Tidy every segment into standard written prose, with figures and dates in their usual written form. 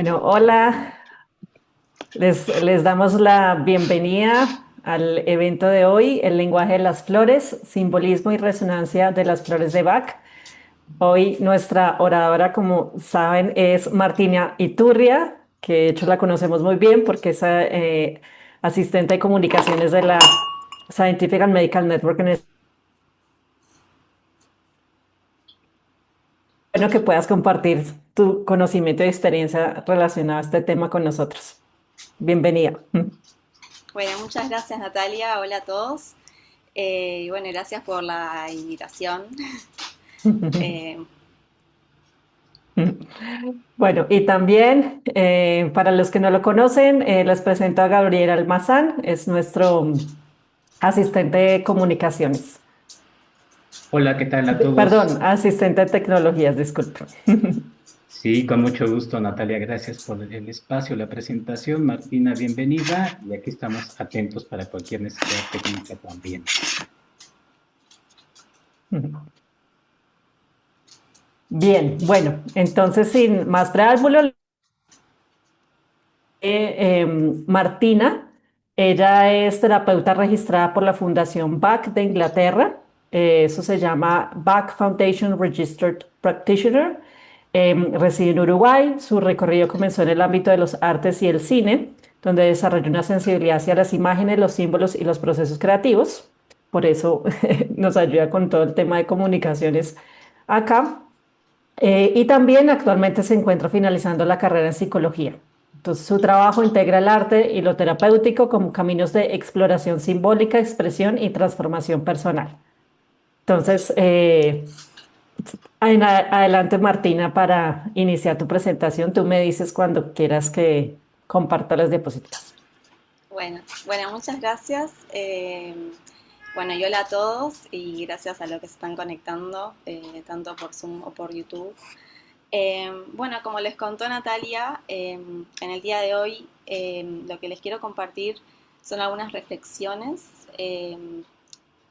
Bueno, hola, les damos la bienvenida al evento de hoy, el lenguaje de las flores, simbolismo y resonancia de las flores de Bach. Hoy nuestra oradora, como saben, es Martina Iturria, que de hecho la conocemos muy bien porque es asistente de comunicaciones de la Scientific and Medical Network. Bueno que puedas compartir tu conocimiento y experiencia relacionada a este tema con nosotros. Bienvenida. Bueno, muchas gracias Natalia, hola a todos. Y bueno, gracias por la invitación. Eh, Bueno, y también para los que no lo conocen, les presento a Gabriel Almazán, es nuestro asistente de comunicaciones. Hola, ¿qué tal a todos? Perdón, asistente de tecnologías, disculpe. Sí, con mucho gusto, Natalia. Gracias por el espacio, la presentación. Martina, bienvenida. Y aquí estamos atentos para cualquier necesidad técnica también. Bien, bueno, entonces sin más preámbulo, Martina, ella es terapeuta registrada por la Fundación Bach de Inglaterra. Eso se llama Bach Foundation Registered Practitioner. Reside en Uruguay. Su recorrido comenzó en el ámbito de los artes y el cine, donde desarrolló una sensibilidad hacia las imágenes, los símbolos y los procesos creativos. Por eso nos ayuda con todo el tema de comunicaciones acá. Y también actualmente se encuentra finalizando la carrera en psicología. Entonces, su trabajo integra el arte y lo terapéutico como caminos de exploración simbólica, expresión y transformación personal. Entonces, adelante Martina para iniciar tu presentación. Tú me dices cuando quieras que comparta las diapositivas. bueno, muchas gracias. Bueno, y hola a todos y gracias a los que se están conectando, tanto por Zoom o por YouTube. Bueno, como les contó Natalia, en el día de hoy lo que les quiero compartir son algunas reflexiones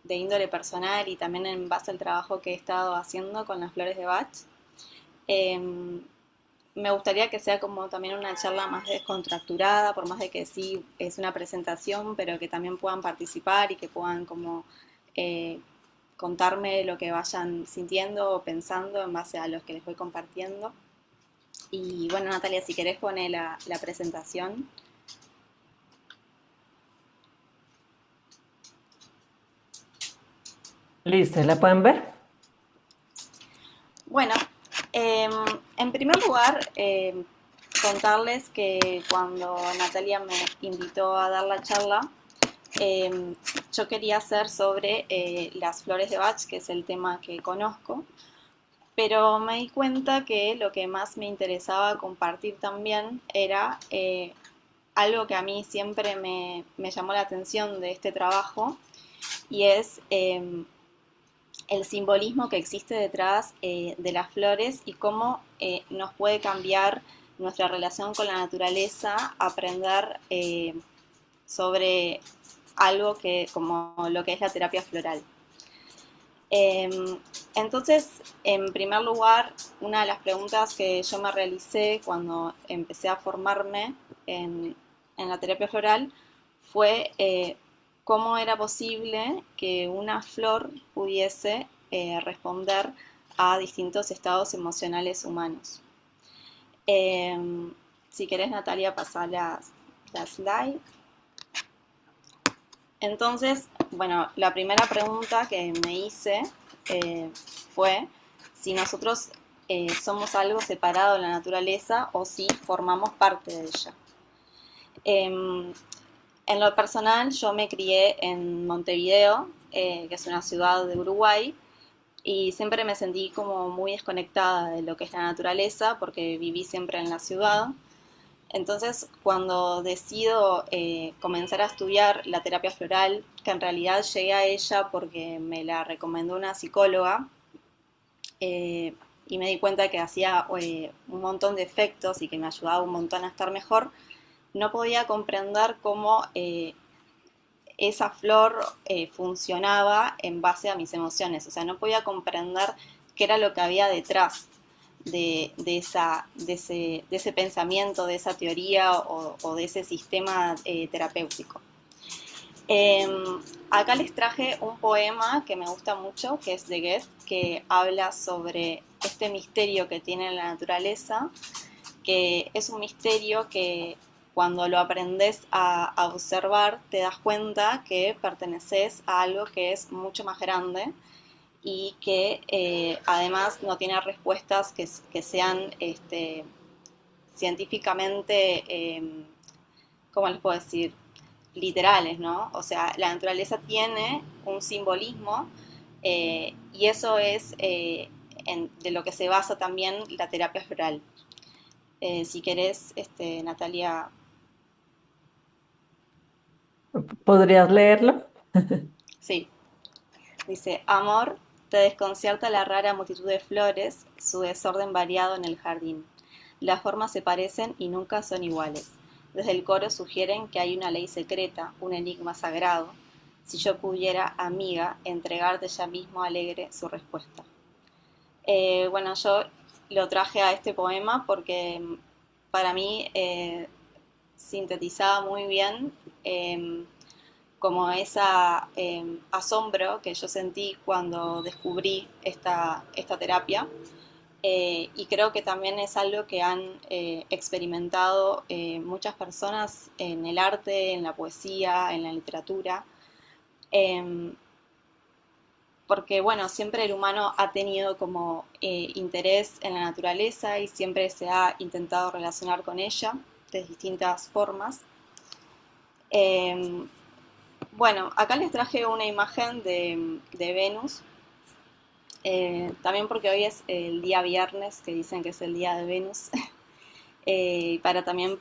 de índole personal y también en base al trabajo que he estado haciendo con las flores de Bach. Eh, Me gustaría que sea como también una charla más descontracturada, por más de que sí es una presentación, pero que también puedan participar y que puedan como eh, contarme lo que vayan sintiendo o pensando en base a los que les voy compartiendo. Y bueno, Natalia, si querés poner la presentación. Listo, ¿la pueden ver? Bueno, eh, en primer lugar, contarles que cuando Natalia me invitó a dar la charla, yo quería hacer sobre las flores de Bach, que es el tema que conozco, pero me di cuenta que lo que más me interesaba compartir también era algo que a mí siempre me llamó la atención de este trabajo y es el simbolismo que existe detrás de las flores y cómo nos puede cambiar nuestra relación con la naturaleza, aprender sobre algo que como lo que es la terapia floral. Entonces, en primer lugar, una de las preguntas que yo me realicé cuando empecé a formarme en la terapia floral fue cómo era posible que una flor pudiese responder a distintos estados emocionales humanos. Eh, si querés, Natalia, pasar la slide. Entonces, bueno, la primera pregunta que me hice eh, fue si nosotros somos algo separado de la naturaleza o si formamos parte de ella. En lo personal, yo me crié en Montevideo, que es una ciudad de Uruguay, y siempre me sentí como muy desconectada de lo que es la naturaleza porque viví siempre en la ciudad. Entonces, cuando decido comenzar a estudiar la terapia floral, que en realidad llegué a ella porque me la recomendó una psicóloga, y me di cuenta que hacía un montón de efectos y que me ayudaba un montón a estar mejor, no podía comprender cómo esa flor funcionaba en base a mis emociones. O sea, no podía comprender qué era lo que había detrás. de ese pensamiento, de esa teoría o de ese sistema terapéutico. Acá les traje un poema que me gusta mucho, que es de Goethe, que habla sobre este misterio que tiene la naturaleza, que es un misterio que cuando lo aprendes a observar te das cuenta que perteneces a algo que es mucho más grande y que además no tiene respuestas que sean científicamente, ¿cómo les puedo decir? Literales, ¿no? O sea, la naturaleza tiene un simbolismo y eso es de lo que se basa también la terapia floral. Si querés, Natalia. ¿Podrías leerlo? Sí, dice, amor, te desconcierta la rara multitud de flores, su desorden variado en el jardín. Las formas se parecen y nunca son iguales. Desde el coro sugieren que hay una ley secreta, un enigma sagrado. Si yo pudiera, amiga, entregarte ya mismo alegre su respuesta. Bueno, yo lo traje a este poema porque para mí sintetizaba muy bien como ese asombro que yo sentí cuando descubrí esta terapia. Y creo que también es algo que han experimentado muchas personas en el arte, en la poesía, en la literatura, eh, porque bueno, siempre el humano ha tenido como interés en la naturaleza y siempre se ha intentado relacionar con ella de distintas formas. Eh, bueno, acá les traje una imagen de Venus, también porque hoy es el día viernes, que dicen que es el día de Venus, para también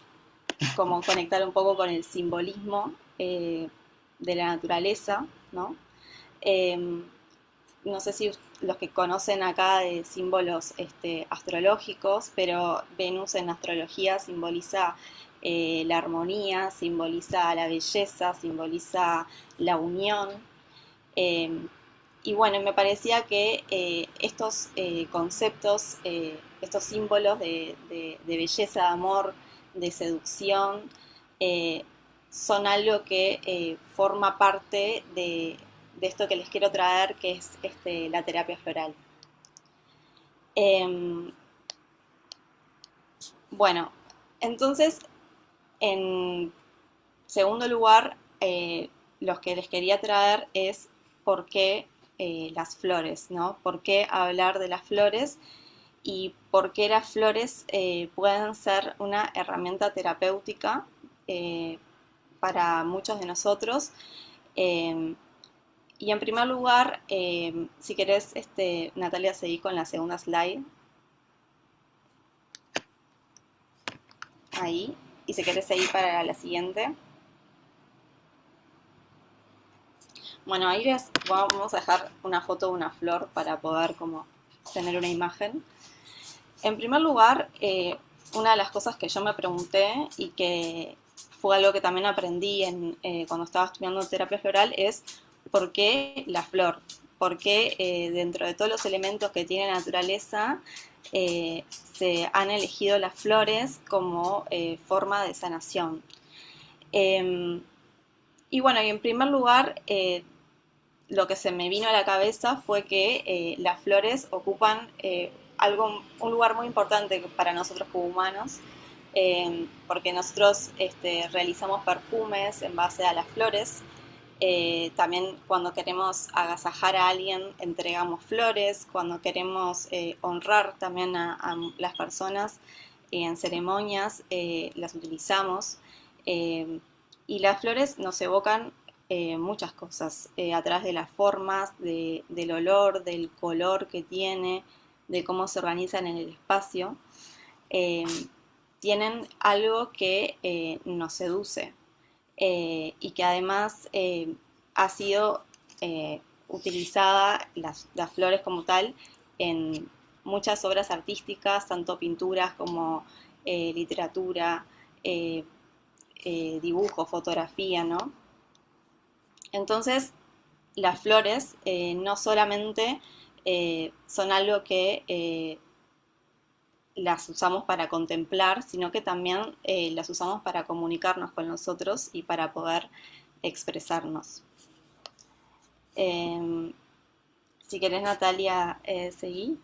como conectar un poco con el simbolismo de la naturaleza, ¿no? Eh, no sé si los que conocen acá de símbolos astrológicos, pero Venus en astrología simboliza la armonía, simboliza la belleza, simboliza la unión. Eh, y bueno, me parecía que estos conceptos, estos símbolos de belleza, de amor, de seducción, eh, son algo que forma parte de esto que les quiero traer, que es la terapia floral. Eh, bueno, entonces, en segundo lugar, los que les quería traer es por qué las flores, ¿no? ¿Por qué hablar de las flores y por qué las flores pueden ser una herramienta terapéutica para muchos de nosotros? Eh, y en primer lugar, si querés, Natalia, seguí con la segunda slide. Ahí. Y si querés seguir para la siguiente. Bueno, ahí vamos a dejar una foto de una flor para poder como tener una imagen. En primer lugar, una de las cosas que yo me pregunté y que fue algo que también aprendí cuando estaba estudiando terapia floral es ¿por qué la flor? ¿Por qué dentro de todos los elementos que tiene la naturaleza se han elegido las flores como forma de sanación? Y bueno, y en primer lugar, lo que se me vino a la cabeza fue que las flores ocupan un lugar muy importante para nosotros como humanos, porque nosotros realizamos perfumes en base a las flores. También cuando queremos agasajar a alguien entregamos flores, cuando queremos honrar también a las personas en ceremonias las utilizamos. Y las flores nos evocan muchas cosas, a través de las formas, del olor, del color que tiene, de cómo se organizan en el espacio. Eh, Tienen algo que nos seduce y que además ha sido utilizada las flores como tal en muchas obras artísticas, tanto pinturas como literatura, dibujo, fotografía, ¿no? Entonces, las flores no solamente son algo que las usamos para contemplar, sino que también las usamos para comunicarnos con nosotros y para poder expresarnos. Eh, si querés, Natalia, seguí.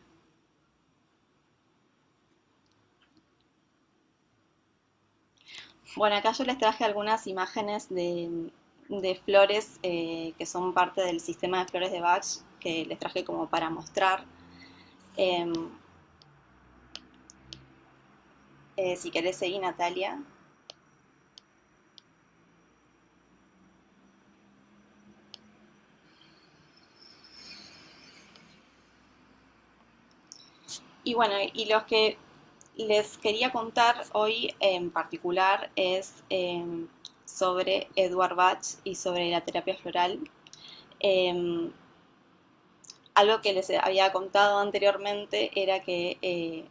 Bueno, acá yo les traje algunas imágenes de flores que son parte del sistema de flores de Bach, que les traje como para mostrar. Eh, si querés seguir, Natalia. Y bueno, y los que les quería contar hoy en particular es sobre Edward Bach y sobre la terapia floral. Eh, Algo que les había contado anteriormente era que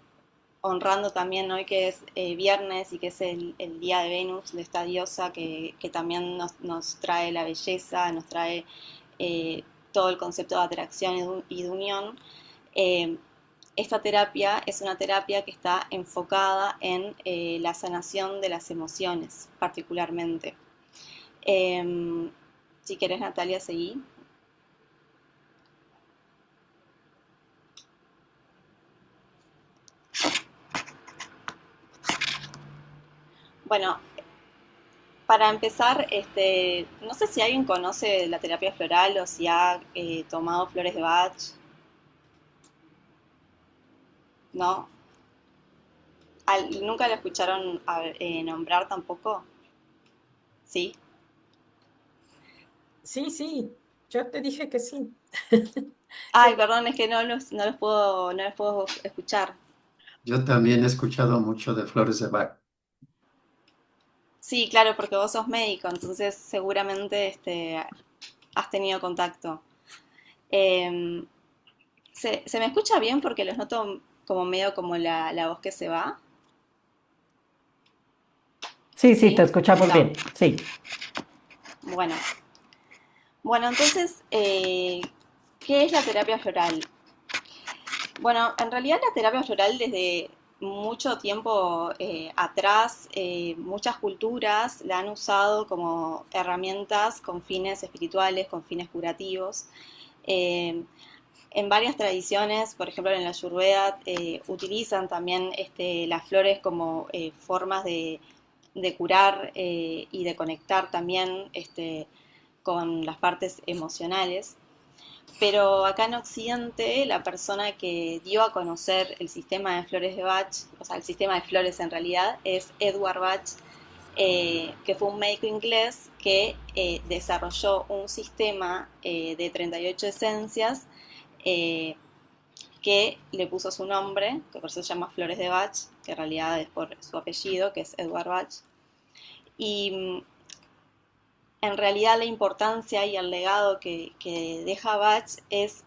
honrando también hoy que es viernes y que es el día de Venus, de esta diosa que también nos trae la belleza, nos trae eh, todo el concepto de atracción y de unión. eh, Esta terapia es una terapia que está enfocada en la sanación de las emociones, particularmente. Si querés, Natalia, seguí. Bueno, para empezar, no sé si alguien conoce la terapia floral o si ha tomado flores de Bach, ¿no? ¿Nunca lo escucharon nombrar tampoco? ¿Sí? Sí, sí, yo te dije que sí. Ay, Sí, perdón, es que no los puedo escuchar. Yo también he escuchado mucho de Flores de Bach. Sí, claro, porque vos sos médico, entonces seguramente has tenido contacto. Em, ¿se me escucha bien porque los noto como medio como la voz que se va? Sí, sí, te ¿Sí? escuchamos No. bien. Sí. Bueno, bueno, entonces, ¿qué es la terapia floral? Bueno, en realidad la terapia floral desde mucho tiempo atrás, muchas culturas la han usado como herramientas con fines espirituales, con fines curativos. Eh, en varias tradiciones, por ejemplo en la Ayurveda, utilizan también las flores como formas de curar y de conectar también con las partes emocionales. Pero acá en Occidente, la persona que dio a conocer el sistema de flores de Bach, o sea, el sistema de flores en realidad, es Edward Bach, que fue un médico inglés que desarrolló un sistema de 38 esencias eh, que le puso su nombre, que por eso se llama Flores de Bach, que en realidad es por su apellido, que es Edward Bach. Y en realidad la importancia y el legado que deja Bach es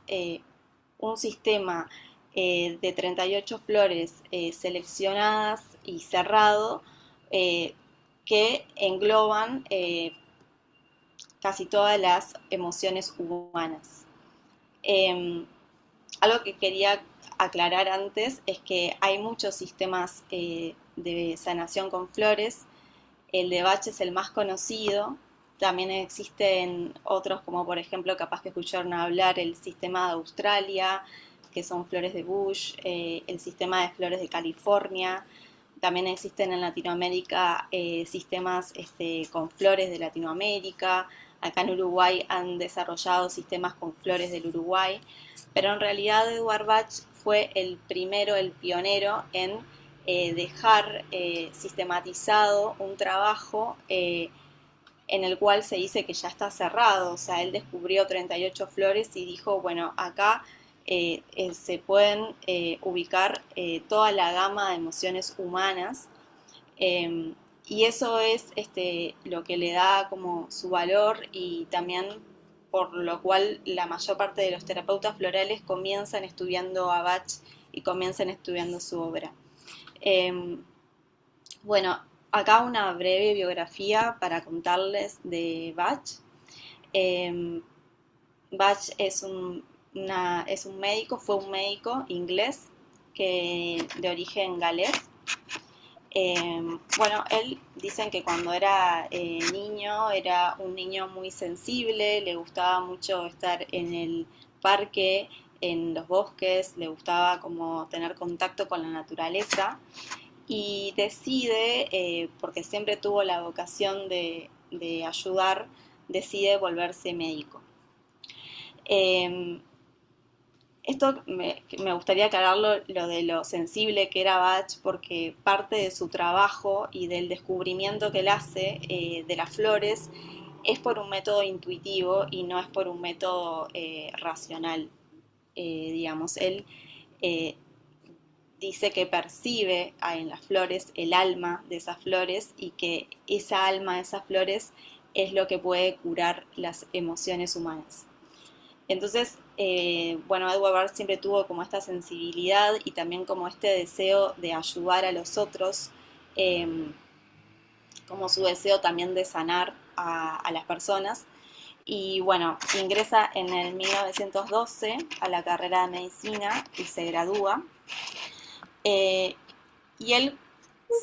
un sistema de 38 flores seleccionadas y cerrado eh, que engloban casi todas las emociones humanas. Eh, Algo que quería aclarar antes es que hay muchos sistemas de sanación con flores. El de Bach es el más conocido. También existen otros, como por ejemplo, capaz que escucharon hablar el sistema de Australia, que son flores de Bush, el sistema de flores de California. También existen en Latinoamérica sistemas con flores de Latinoamérica. Acá en Uruguay han desarrollado sistemas con flores del Uruguay. Pero en realidad Edward Bach fue el primero, el pionero en dejar sistematizado un trabajo en el cual se dice que ya está cerrado. O sea, él descubrió 38 flores y dijo, bueno, acá se pueden ubicar toda la gama de emociones humanas. eh, y eso es lo que le da como su valor y también por lo cual la mayor parte de los terapeutas florales comienzan estudiando a Bach y comienzan estudiando su obra. Eh, bueno, acá una breve biografía para contarles de Bach. Eh, Bach es un médico, fue un médico inglés de origen galés. Bueno, él dicen que cuando era niño era un niño muy sensible, le gustaba mucho estar en el parque, en los bosques, le gustaba como tener contacto con la naturaleza y decide, porque siempre tuvo la vocación de ayudar, decide volverse médico. Esto me gustaría aclararlo, lo de lo sensible que era Bach, porque parte de su trabajo y del descubrimiento que él hace de las flores es por un método intuitivo y no es por un método racional. Digamos, él dice que percibe en las flores el alma de esas flores y que esa alma de esas flores es lo que puede curar las emociones humanas. Entonces, bueno, Edward Bach siempre tuvo como esta sensibilidad y también como este deseo de ayudar a los otros, eh, como su deseo también de sanar a las personas. Y bueno, ingresa en el 1912 a la carrera de medicina y se gradúa. Y él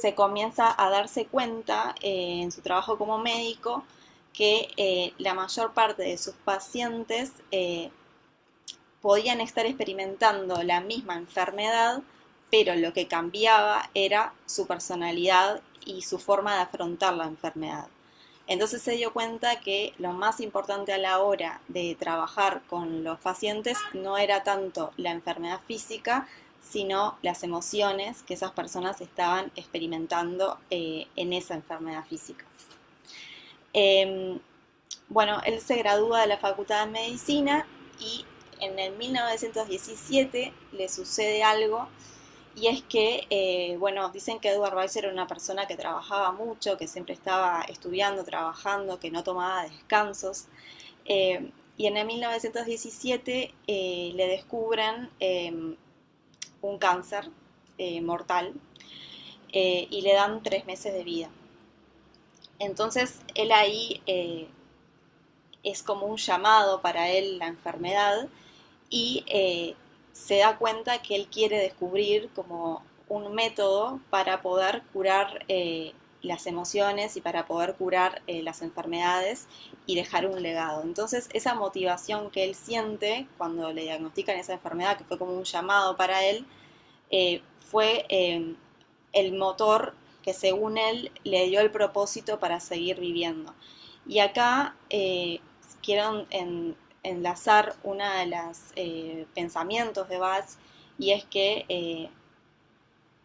se comienza a darse cuenta en su trabajo como médico que la mayor parte de sus pacientes podían estar experimentando la misma enfermedad, pero lo que cambiaba era su personalidad y su forma de afrontar la enfermedad. Entonces se dio cuenta que lo más importante a la hora de trabajar con los pacientes no era tanto la enfermedad física, sino las emociones que esas personas estaban experimentando en esa enfermedad física. Bueno, él se gradúa de la Facultad de Medicina y en el 1917 le sucede algo y es que, bueno, dicen que Edward Bach era una persona que trabajaba mucho, que siempre estaba estudiando, trabajando, que no tomaba descansos. Y en el 1917 le descubren un cáncer mortal y le dan 3 meses de vida. Entonces él ahí es como un llamado para él la enfermedad y se da cuenta que él quiere descubrir como un método para poder curar las emociones y para poder curar las enfermedades y dejar un legado. Entonces esa motivación que él siente cuando le diagnostican esa enfermedad, que fue como un llamado para él, fue el motor que según él le dio el propósito para seguir viviendo. Y acá quiero enlazar una de los pensamientos de Bach, y es que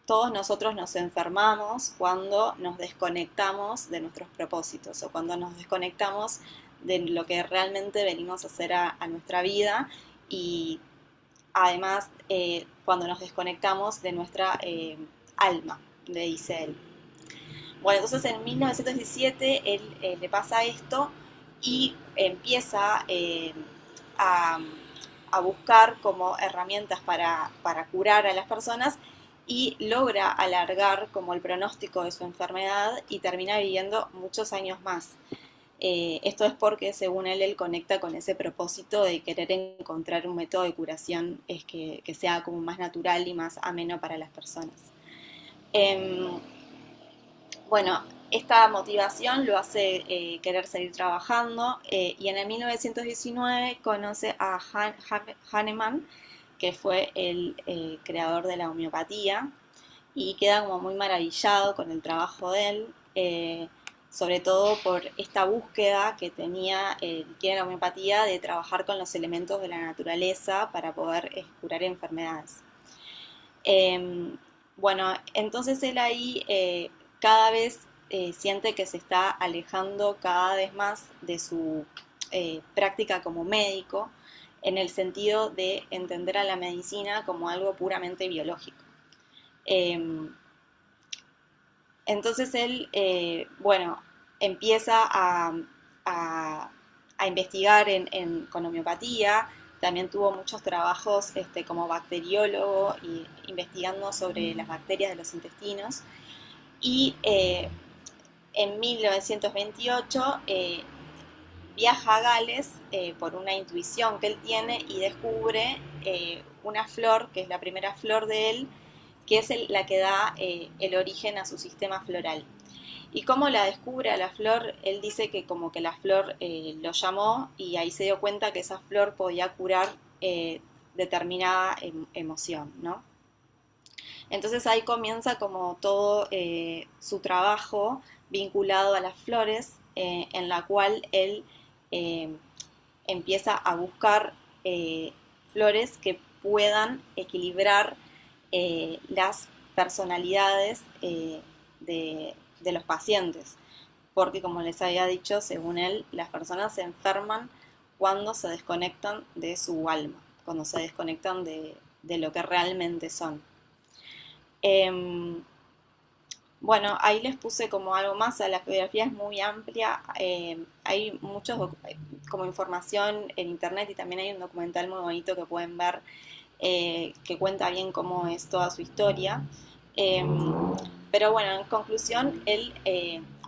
todos nosotros nos enfermamos cuando nos desconectamos de nuestros propósitos o cuando nos desconectamos de lo que realmente venimos a hacer a nuestra vida y además cuando nos desconectamos de nuestra alma, le dice él. Bueno, entonces en 1917 él le pasa esto y empieza a buscar como herramientas para curar a las personas y logra alargar como el pronóstico de su enfermedad y termina viviendo muchos años más. Esto es porque, según él conecta con ese propósito de querer encontrar un método de curación que sea como más natural y más ameno para las personas. Bueno, esta motivación lo hace querer seguir trabajando y en el 1919 conoce a Hahnemann, que fue el creador de la homeopatía, y queda como muy maravillado con el trabajo de él, sobre todo por esta búsqueda que tenía la homeopatía de trabajar con los elementos de la naturaleza para poder curar enfermedades. Bueno, entonces él ahí cada vez siente que se está alejando cada vez más de su práctica como médico, en el sentido de entender a la medicina como algo puramente biológico. Entonces él, bueno, empieza a investigar con homeopatía, también tuvo muchos trabajos como bacteriólogo y investigando sobre las bacterias de los intestinos. Y en 1928 viaja a Gales por una intuición que él tiene y descubre una flor, que es la primera flor de él, que es la que da el origen a su sistema floral. Y cómo la descubre a la flor, él dice que como que la flor lo llamó y ahí se dio cuenta que esa flor podía curar determinada emoción, ¿no? Entonces ahí comienza como todo su trabajo vinculado a las flores, en la cual él empieza a buscar flores que puedan equilibrar las personalidades de los pacientes, porque como les había dicho, según él, las personas se enferman cuando se desconectan de su alma, cuando se desconectan de lo que realmente son. Bueno, ahí les puse como algo más, la geografía es muy amplia, hay muchos como información en internet y también hay un documental muy bonito que pueden ver que cuenta bien cómo es toda su historia. Pero bueno, en conclusión, él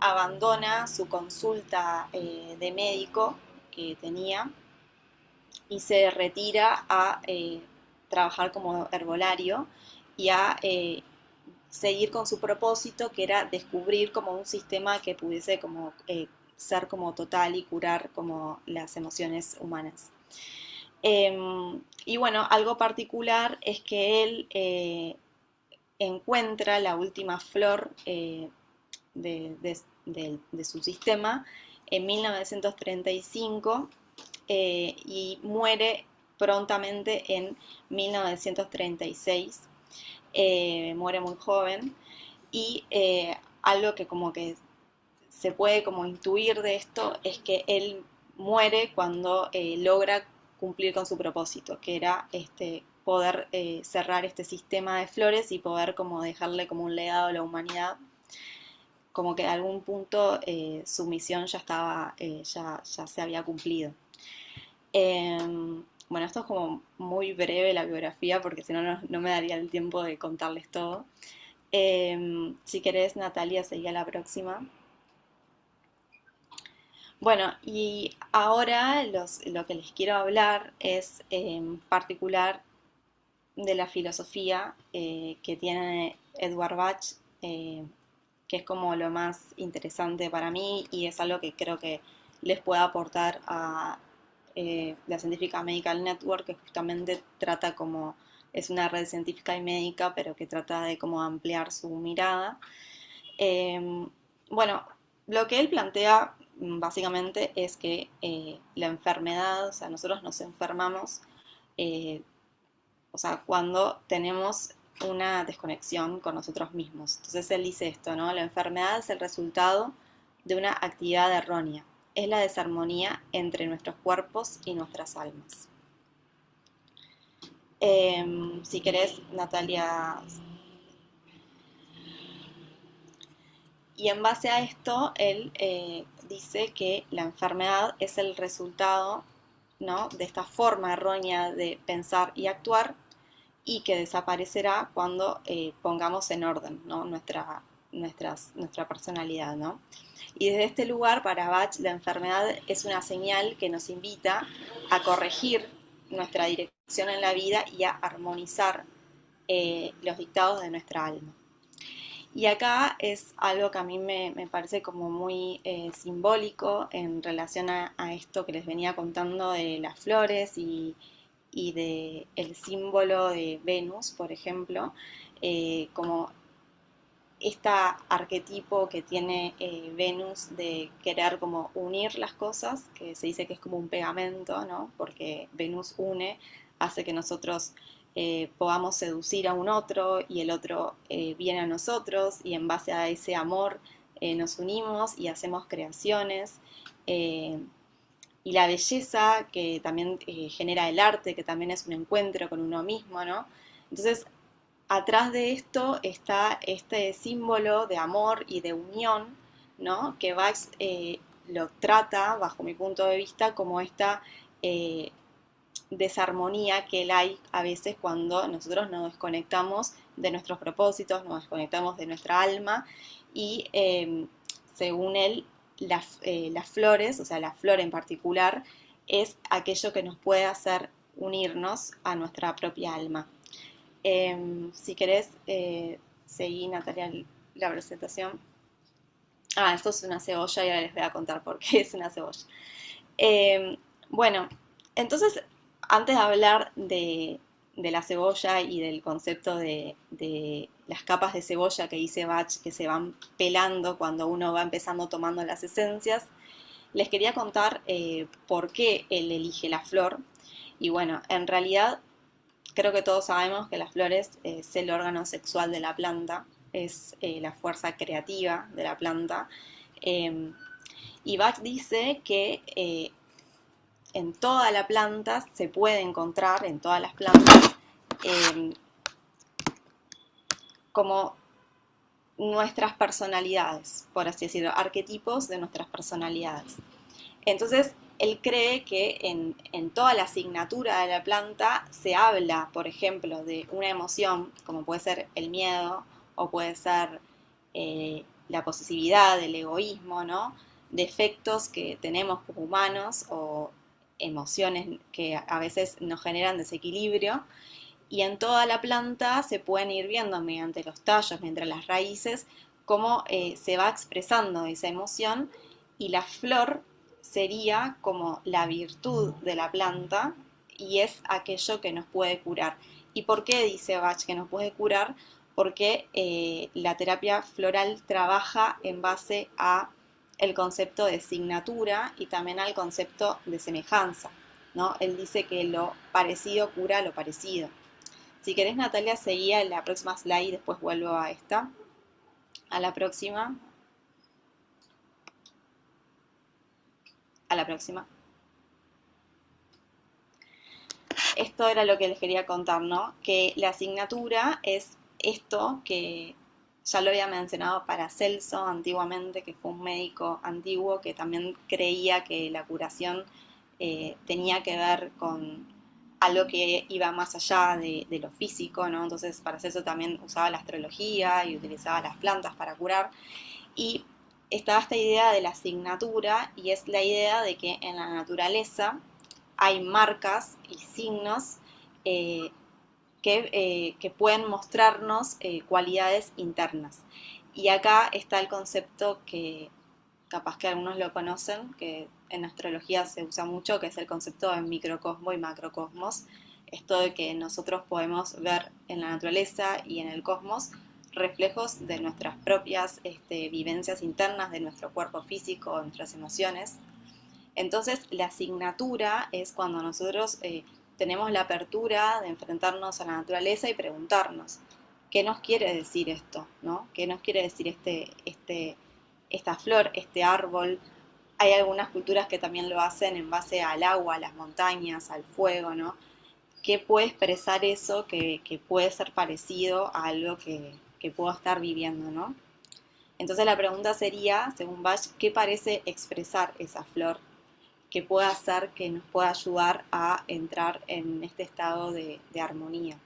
abandona su consulta de médico que tenía y se retira a trabajar como herbolario y a seguir con su propósito, que era descubrir como un sistema que pudiese como ser como total y curar como las emociones humanas. Y bueno, algo particular es que él encuentra la última flor de su sistema en 1935 y muere prontamente en 1936. Muere muy joven y algo que como que se puede como intuir de esto es que él muere cuando logra cumplir con su propósito, que era poder cerrar este sistema de flores y poder como dejarle como un legado a la humanidad, como que a algún punto su misión ya estaba, ya se había cumplido. Bueno, esto es como muy breve la biografía porque si no, no me daría el tiempo de contarles todo. Si querés, Natalia, seguí a la próxima. Bueno, y ahora lo que les quiero hablar es en particular de la filosofía que tiene Edward Bach, que es como lo más interesante para mí y es algo que creo que les puede aportar a la Scientific Medical Network, que justamente trata como, es una red científica y médica, pero que trata de como ampliar su mirada. Bueno, lo que él plantea básicamente es que la enfermedad, o sea, nosotros nos enfermamos, eh, o sea, cuando tenemos una desconexión con nosotros mismos. Entonces él dice esto, ¿no? La enfermedad es el resultado de una actividad errónea, es la desarmonía entre nuestros cuerpos y nuestras almas. Si querés, Natalia. Y en base a esto, él dice que la enfermedad es el resultado, ¿no?, de esta forma errónea de pensar y actuar y que desaparecerá cuando pongamos en orden, ¿no?, nuestra personalidad, ¿no? Y desde este lugar, para Bach, la enfermedad es una señal que nos invita a corregir nuestra dirección en la vida y a armonizar los dictados de nuestra alma. Y acá es algo que a mí me parece como muy simbólico en relación a esto que les venía contando de las flores y de el símbolo de Venus, por ejemplo, como este arquetipo que tiene Venus de querer como unir las cosas, que se dice que es como un pegamento, ¿no? Porque Venus une, hace que nosotros podamos seducir a un otro y el otro viene a nosotros y en base a ese amor nos unimos y hacemos creaciones. Y la belleza que también genera el arte, que también es un encuentro con uno mismo, ¿no? Entonces, atrás de esto está este símbolo de amor y de unión, ¿no?, que Bach lo trata, bajo mi punto de vista, como esta desarmonía que hay a veces cuando nosotros nos desconectamos de nuestros propósitos, nos desconectamos de nuestra alma y según él, las flores, o sea, la flor en particular, es aquello que nos puede hacer unirnos a nuestra propia alma. Si querés, seguí, Natalia, la presentación. Esto es una cebolla y ahora les voy a contar por qué es una cebolla. Bueno, entonces, antes de hablar de la cebolla y del concepto de las capas de cebolla que dice Bach, que se van pelando cuando uno va empezando tomando las esencias, les quería contar por qué él elige la flor. Y bueno, en realidad creo que todos sabemos que las flores es el órgano sexual de la planta, es la fuerza creativa de la planta. Y Bach dice que en toda la planta se puede encontrar, en todas las plantas, como nuestras personalidades, por así decirlo, arquetipos de nuestras personalidades. Entonces, él cree que en toda la asignatura de la planta se habla, por ejemplo, de una emoción, como puede ser el miedo, o puede ser la posesividad, el egoísmo, ¿no? Defectos que tenemos como humanos o emociones que a veces nos generan desequilibrio. Y en toda la planta se pueden ir viendo mediante los tallos, mediante las raíces, cómo se va expresando esa emoción, y la flor sería como la virtud de la planta y es aquello que nos puede curar. ¿Y por qué dice Bach que nos puede curar? Porque la terapia floral trabaja en base a el concepto de signatura y también al concepto de semejanza, ¿no? Él dice que lo parecido cura lo parecido. Si querés, Natalia, seguía en la próxima slide y después vuelvo a esta. A la próxima. A la próxima. Esto era lo que les quería contar, ¿no? Que la asignatura es esto que ya lo había mencionado Paracelso antiguamente, que fue un médico antiguo que también creía que la curación tenía que ver con algo que iba más allá de lo físico, ¿no? Entonces Paracelso también usaba la astrología y utilizaba las plantas para curar. Y estaba esta idea de la asignatura, y es la idea de que en la naturaleza hay marcas y signos que pueden mostrarnos cualidades internas. Y acá está el concepto que capaz que algunos lo conocen, que en astrología se usa mucho, que es el concepto de microcosmo y macrocosmos. Esto de que nosotros podemos ver en la naturaleza y en el cosmos reflejos de nuestras propias vivencias internas, de nuestro cuerpo físico, de nuestras emociones. Entonces, la asignatura es cuando nosotros tenemos la apertura de enfrentarnos a la naturaleza y preguntarnos, ¿qué nos quiere decir esto? ¿No? ¿Qué nos quiere decir esta flor, este árbol? Hay algunas culturas que también lo hacen en base al agua, a las montañas, al fuego, ¿no? ¿Qué puede expresar eso que puede ser parecido a algo que puedo estar viviendo, ¿no? Entonces la pregunta sería, según Bach, ¿qué parece expresar esa flor que pueda hacer que nos pueda ayudar a entrar en este estado de armonía?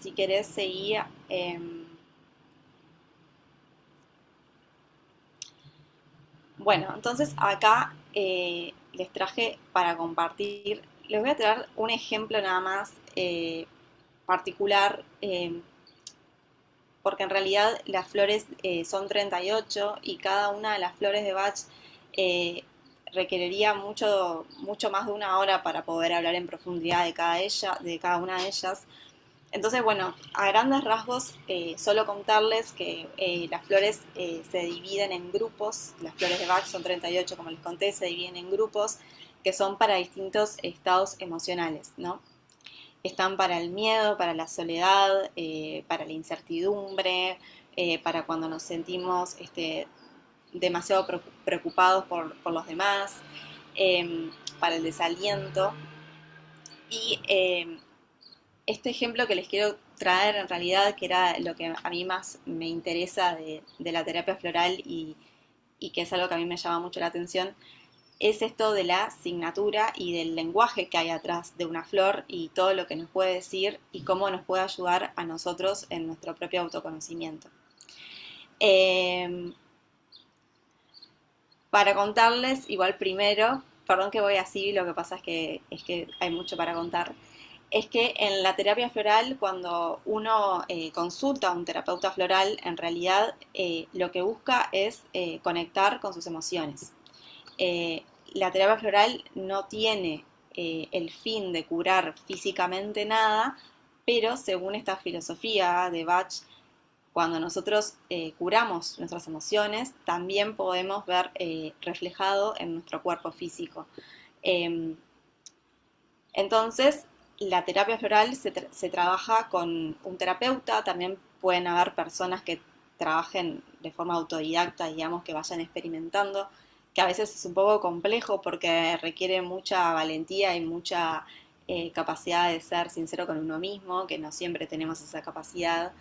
Si querés seguir, bueno, entonces acá les traje para compartir, les voy a traer un ejemplo nada más particular, porque en realidad las flores son 38 y cada una de las flores de Bach requeriría mucho más de una hora para poder hablar en profundidad de cada una de ellas. Entonces, bueno, a grandes rasgos, solo contarles que las flores se dividen en grupos. Las flores de Bach son 38, como les conté, se dividen en grupos que son para distintos estados emocionales, ¿no? Están para el miedo, para la soledad, para la incertidumbre, para cuando nos sentimos demasiado preocupados por los demás, para el desaliento. Y este ejemplo que les quiero traer en realidad, que era lo que a mí más me interesa de la terapia floral y que es algo que a mí me llama mucho la atención, es esto de la asignatura y del lenguaje que hay atrás de una flor y todo lo que nos puede decir y cómo nos puede ayudar a nosotros en nuestro propio autoconocimiento. Para contarles, igual primero, perdón que voy así, lo que pasa es que hay mucho para contar, es que en la terapia floral, cuando uno consulta a un terapeuta floral, en realidad lo que busca es conectar con sus emociones. La terapia floral no tiene el fin de curar físicamente nada, pero según esta filosofía de Bach, cuando nosotros curamos nuestras emociones, también podemos ver reflejado en nuestro cuerpo físico. Eh, entonces, la terapia floral se trabaja con un terapeuta, también pueden haber personas que trabajen de forma autodidacta, digamos, que vayan experimentando, que a veces es un poco complejo porque requiere mucha valentía y mucha capacidad de ser sincero con uno mismo, que no siempre tenemos esa capacidad.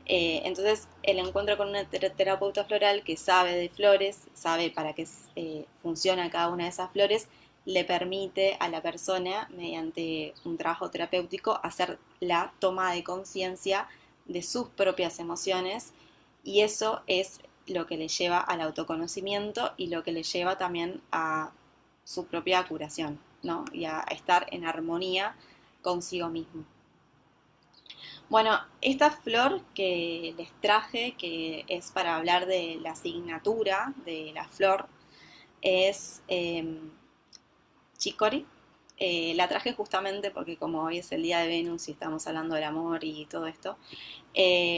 Entonces, el encuentro con una terapeuta floral que sabe de flores, sabe para qué funciona cada una de esas flores, le permite a la persona, mediante un trabajo terapéutico, hacer la toma de conciencia de sus propias emociones, y eso es lo que le lleva al autoconocimiento y lo que le lleva también a su propia curación, ¿no? Y a estar en armonía consigo mismo. Bueno, esta flor que les traje, que es para hablar de la asignatura de la flor, es Chicory. La traje justamente porque como hoy es el día de Venus y estamos hablando del amor y todo esto,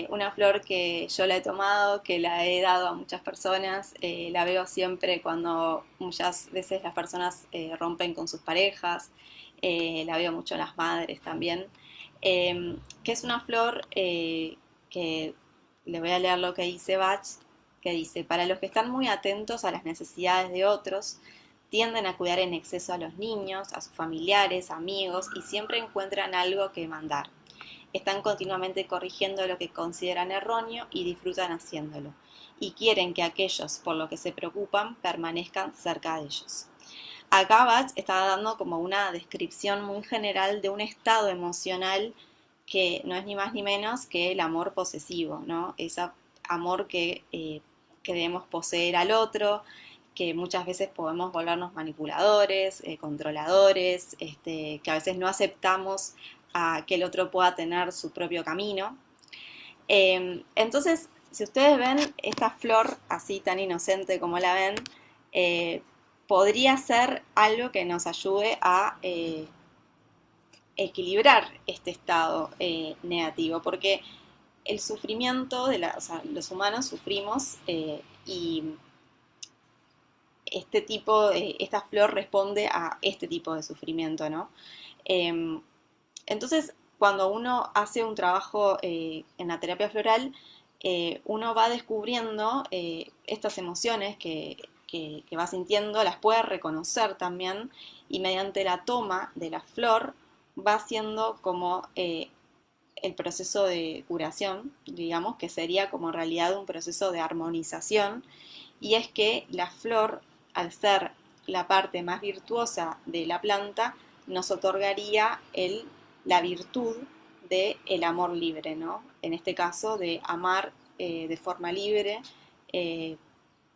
una flor que yo la he tomado, que la he dado a muchas personas, la veo siempre cuando muchas veces las personas rompen con sus parejas, la veo mucho en las madres también, que es una flor que le voy a leer lo que dice Bach, que dice: para los que están muy atentos a las necesidades de otros, tienden a cuidar en exceso a los niños, a sus familiares, amigos, y siempre encuentran algo que mandar. Están continuamente corrigiendo lo que consideran erróneo y disfrutan haciéndolo, y quieren que aquellos por lo que se preocupan permanezcan cerca de ellos. Acá Bach está dando como una descripción muy general de un estado emocional que no es ni más ni menos que el amor posesivo, ¿no? Ese amor que queremos poseer al otro, que muchas veces podemos volvernos manipuladores, controladores, que a veces no aceptamos a que el otro pueda tener su propio camino. Entonces, si ustedes ven esta flor así tan inocente como la ven, podría ser algo que nos ayude a equilibrar este estado negativo, porque el sufrimiento o sea, los humanos sufrimos y esta flor responde a este tipo de sufrimiento, ¿no? Eh, entonces, cuando uno hace un trabajo en la terapia floral, uno va descubriendo estas emociones que va sintiendo, las puede reconocer también, y mediante la toma de la flor va haciendo como el proceso de curación, digamos, que sería como en realidad un proceso de armonización, y es que la flor, al ser la parte más virtuosa de la planta, nos otorgaría la virtud del amor libre, ¿no? En este caso, de amar de forma libre, eh,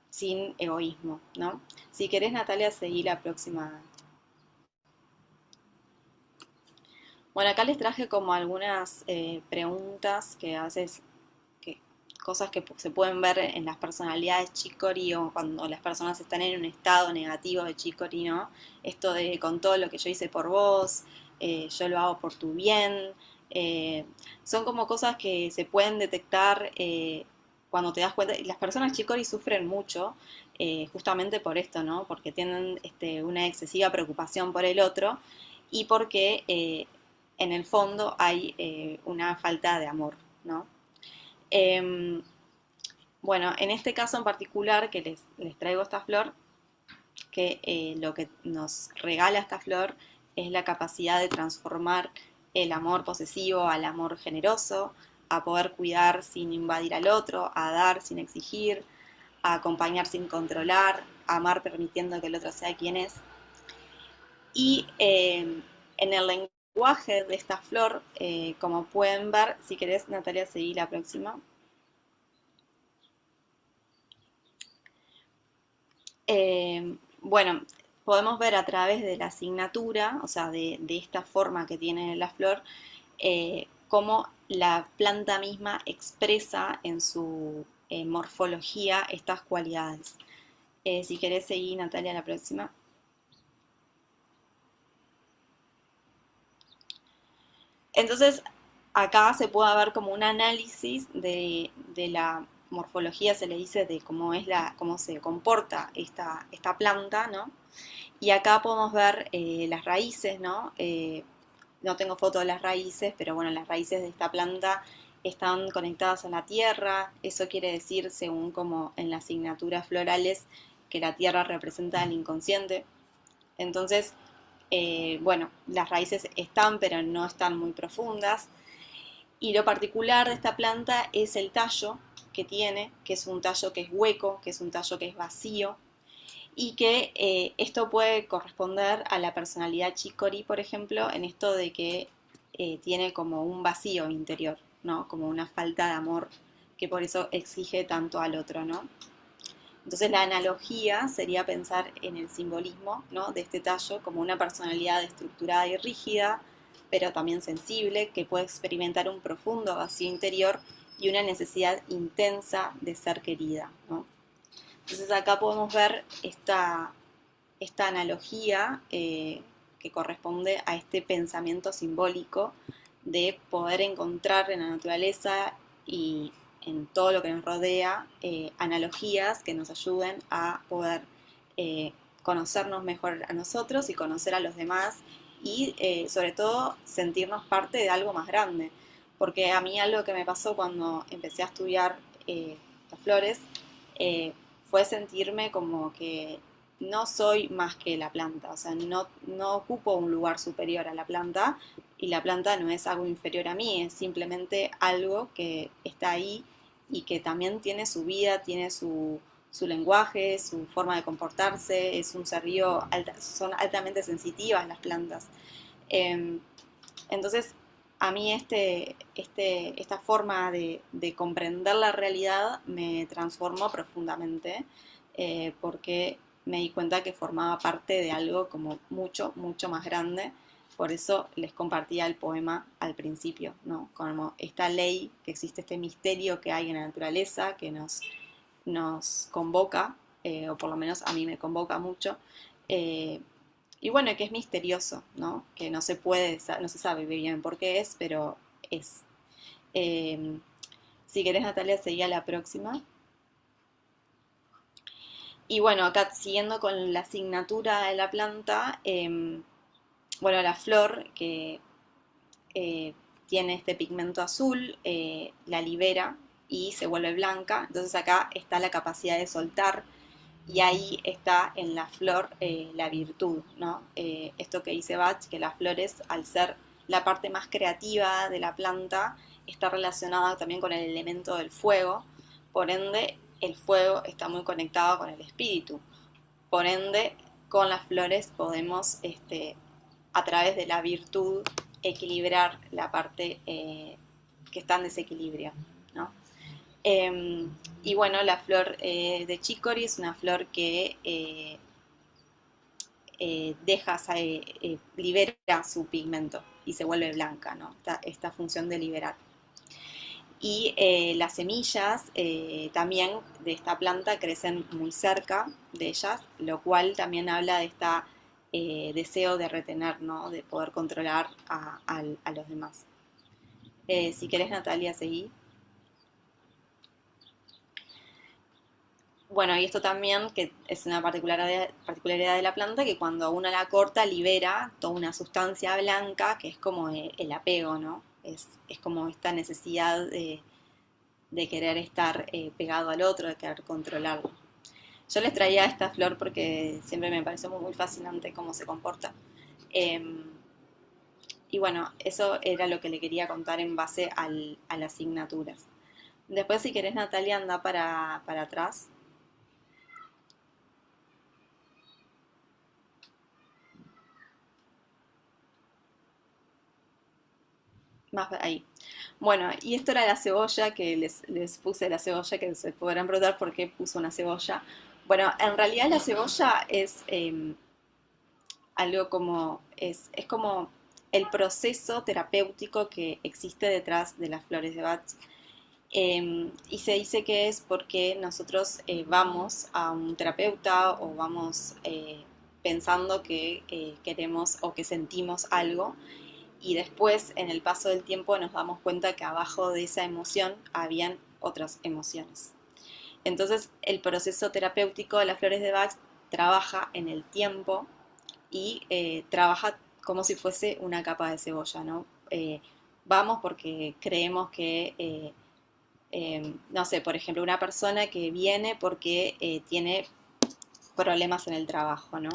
sin egoísmo, ¿no? Si querés, Natalia, seguí la próxima. Bueno, acá les traje como algunas preguntas que a veces, que, cosas que se pueden ver en las personalidades chicory, o cuando las personas están en un estado negativo de chicory, ¿no? Esto de: con todo lo que yo hice por vos, yo lo hago por tu bien. eh, Son como cosas que se pueden detectar cuando te das cuenta. Y las personas chicory sufren mucho justamente por esto, ¿no? Porque tienen una excesiva preocupación por el otro, y porque en el fondo hay una falta de amor, ¿no? Eh, bueno, en este caso en particular que les traigo esta flor, que lo que nos regala esta flor es la capacidad de transformar el amor posesivo al amor generoso, a poder cuidar sin invadir al otro, a dar sin exigir, a acompañar sin controlar, a amar permitiendo que el otro sea quien es. Y en el lenguaje de esta flor, como pueden ver, si querés, Natalia, seguí la próxima. Bueno, podemos ver a través de la asignatura, o sea, de esta forma que tiene la flor, cómo la planta misma expresa en su morfología estas cualidades. Si querés seguir, Natalia, la próxima. Entonces, acá se puede ver como un análisis de la morfología, se le dice, de cómo es cómo se comporta esta planta, ¿no? Y acá podemos ver las raíces, ¿no? No tengo foto de las raíces, pero bueno, las raíces de esta planta están conectadas a la tierra. Eso quiere decir, según como en las asignaturas florales, que la tierra representa el inconsciente. Entonces, bueno, las raíces están, pero no están muy profundas. Y lo particular de esta planta es el tallo que tiene, que es un tallo que es hueco, que es un tallo que es vacío, y que esto puede corresponder a la personalidad chicory, por ejemplo, en esto de que tiene como un vacío interior, ¿no? Como una falta de amor, que por eso exige tanto al otro, ¿no? Entonces la analogía sería pensar en el simbolismo, ¿no? De este tallo como una personalidad estructurada y rígida, pero también sensible, que puede experimentar un profundo vacío interior y una necesidad intensa de ser querida, ¿no? Entonces acá podemos ver esta analogía que corresponde a este pensamiento simbólico de poder encontrar en la naturaleza y en todo lo que nos rodea analogías que nos ayuden a poder conocernos mejor a nosotros y conocer a los demás y sobre todo sentirnos parte de algo más grande. Porque a mí algo que me pasó cuando empecé a estudiar las flores fue sentirme como que no soy más que la planta, o sea, no ocupo un lugar superior a la planta y la planta no es algo inferior a mí, es simplemente algo que está ahí y que también tiene su vida, tiene su lenguaje, su forma de comportarse, es un ser vivo, son altamente sensitivas las plantas. Eh, entonces, a mí esta forma de comprender la realidad me transformó profundamente porque me di cuenta que formaba parte de algo como mucho, mucho más grande. Por eso les compartía el poema al principio, ¿no? Como esta ley, que existe este misterio que hay en la naturaleza, que nos convoca, o por lo menos a mí me convoca mucho, eh, y bueno, que es misterioso, ¿no? Que no se puede, no se sabe bien por qué es, pero es. Eh, si querés, Natalia, seguí a la próxima. Y bueno, acá siguiendo con la asignatura de la planta, bueno, la flor que eh, tiene este pigmento azul, la libera y se vuelve blanca. Entonces acá está la capacidad de soltar y ahí está en la flor la virtud, ¿no? Esto que dice Bach, que las flores, al ser la parte más creativa de la planta, está relacionada también con el elemento del fuego, por ende el fuego está muy conectado con el espíritu, por ende con las flores podemos, a través de la virtud, equilibrar la parte que está en desequilibrio, ¿no? Y bueno, la flor de chicory es una flor que libera su pigmento y se vuelve blanca, ¿no? Esta función de liberar. Y las semillas también de esta planta crecen muy cerca de ellas, lo cual también habla de este deseo de retener, ¿no? De poder controlar a los demás. Si querés, Natalia, seguí. Bueno, y esto también, que es una particularidad de la planta, que cuando uno la corta libera toda una sustancia blanca que es como el apego, ¿no? Es como esta necesidad de querer estar pegado al otro, de querer controlarlo. Yo les traía esta flor porque siempre me pareció muy fascinante cómo se comporta. Y bueno, eso era lo que le quería contar en base a las asignaturas. Después, si querés, Natalia, anda para atrás. Más ahí. Bueno, y esto era la cebolla, que les puse la cebolla, que se podrán preguntar por qué puso una cebolla. Bueno, en realidad la cebolla es algo como, es como el proceso terapéutico que existe detrás de las flores de Bach. Y se dice que es porque nosotros vamos a un terapeuta o vamos pensando que queremos o que sentimos algo y después en el paso del tiempo nos damos cuenta que abajo de esa emoción habían otras emociones. Entonces el proceso terapéutico de las flores de Bach trabaja en el tiempo y trabaja como si fuese una capa de cebolla, ¿no? Vamos porque creemos que no sé, por ejemplo, una persona que viene porque tiene problemas en el trabajo, ¿no?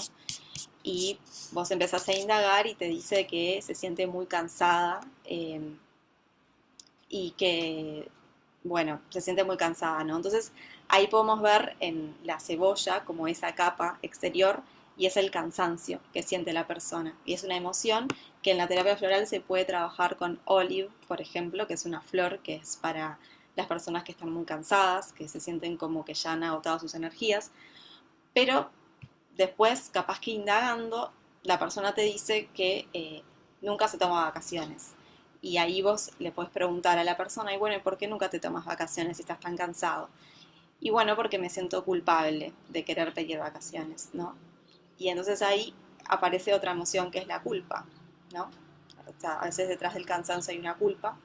Y vos empezás a indagar y te dice que se siente muy cansada y que, bueno, se siente muy cansada, ¿no? Entonces ahí podemos ver en la cebolla como esa capa exterior y es el cansancio que siente la persona. Y es una emoción que en la terapia floral se puede trabajar con olive, por ejemplo, que es una flor que es para las personas que están muy cansadas, que se sienten como que ya han agotado sus energías, pero después, capaz que indagando, la persona te dice que nunca se toma vacaciones. Y ahí vos le podés preguntar a la persona, y bueno, ¿por qué nunca te tomas vacaciones si estás tan cansado? Y bueno, porque me siento culpable de querer pedir vacaciones, ¿no? Y entonces ahí aparece otra emoción que es la culpa, ¿no? O sea, a veces detrás del cansancio hay una culpa.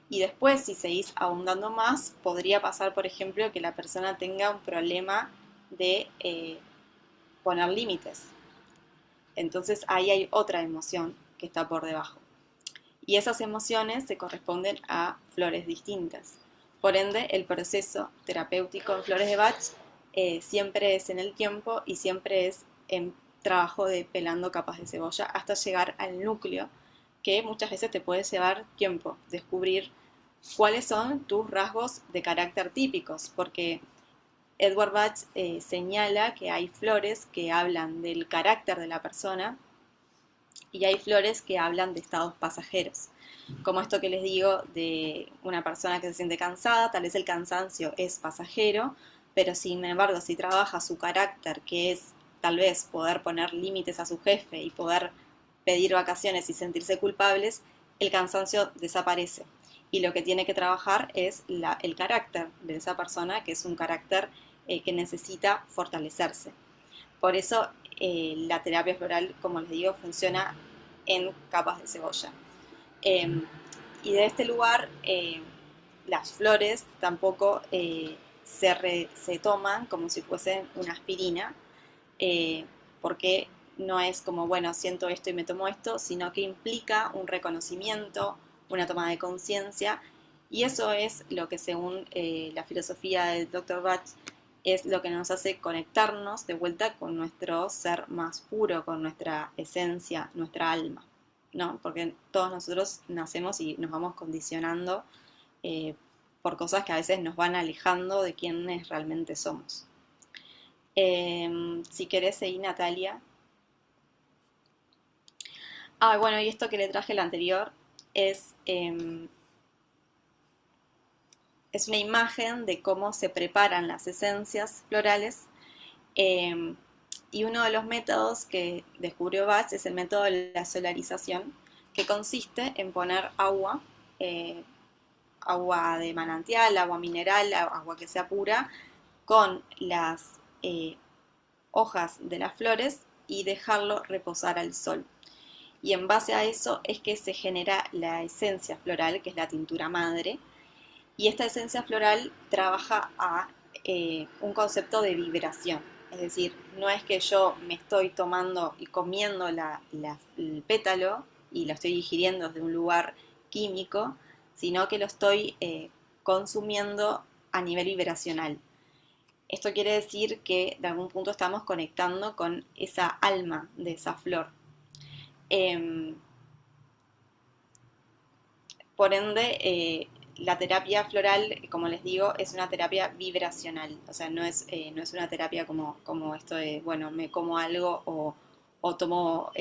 Y después, si seguís ahondando más, podría pasar, por ejemplo, que la persona tenga un problema de poner límites. Entonces ahí hay otra emoción que está por debajo. Y esas emociones se corresponden a flores distintas. Por ende, el proceso terapéutico en flores de Bach siempre es en el tiempo y siempre es en trabajo de pelando capas de cebolla hasta llegar al núcleo, que muchas veces te puede llevar tiempo descubrir cuáles son tus rasgos de carácter típicos, porque Edward Bach señala que hay flores que hablan del carácter de la persona y hay flores que hablan de estados pasajeros. Como esto que les digo de una persona que se siente cansada, tal vez el cansancio es pasajero, pero sin embargo si trabaja su carácter, que es tal vez poder poner límites a su jefe y poder pedir vacaciones y sentirse culpables, el cansancio desaparece. Y lo que tiene que trabajar es el carácter de esa persona, que es un carácter que necesita fortalecerse. Por eso la terapia floral, como les digo, funciona en capas de cebolla. Y de este lugar, las flores tampoco se toman como si fuesen una aspirina, porque no es como, bueno, siento esto y me tomo esto, sino que implica un reconocimiento, una toma de conciencia, y eso es lo que según la filosofía del Dr. Bach es lo que nos hace conectarnos de vuelta con nuestro ser más puro, con nuestra esencia, nuestra alma, ¿no? Porque todos nosotros nacemos y nos vamos condicionando por cosas que a veces nos van alejando de quienes realmente somos. Si querés seguir, Natalia. Bueno, y esto que le traje el anterior es una imagen de cómo se preparan las esencias florales y uno de los métodos que descubrió Bach es el método de la solarización, que consiste en poner agua, agua de manantial, agua mineral, agua que sea pura, con las hojas de las flores y dejarlo reposar al sol. Y en base a eso es que se genera la esencia floral, que es la tintura madre, y esta esencia floral trabaja a un concepto de vibración. Es decir, no es que yo me estoy tomando y comiendo el pétalo y lo estoy digiriendo desde un lugar químico, sino que lo estoy consumiendo a nivel vibracional. Esto quiere decir que de algún punto estamos conectando con esa alma de esa flor. Por ende, la terapia floral, como les digo, es una terapia vibracional. O sea, no es una terapia como esto de, bueno, me como algo o tomo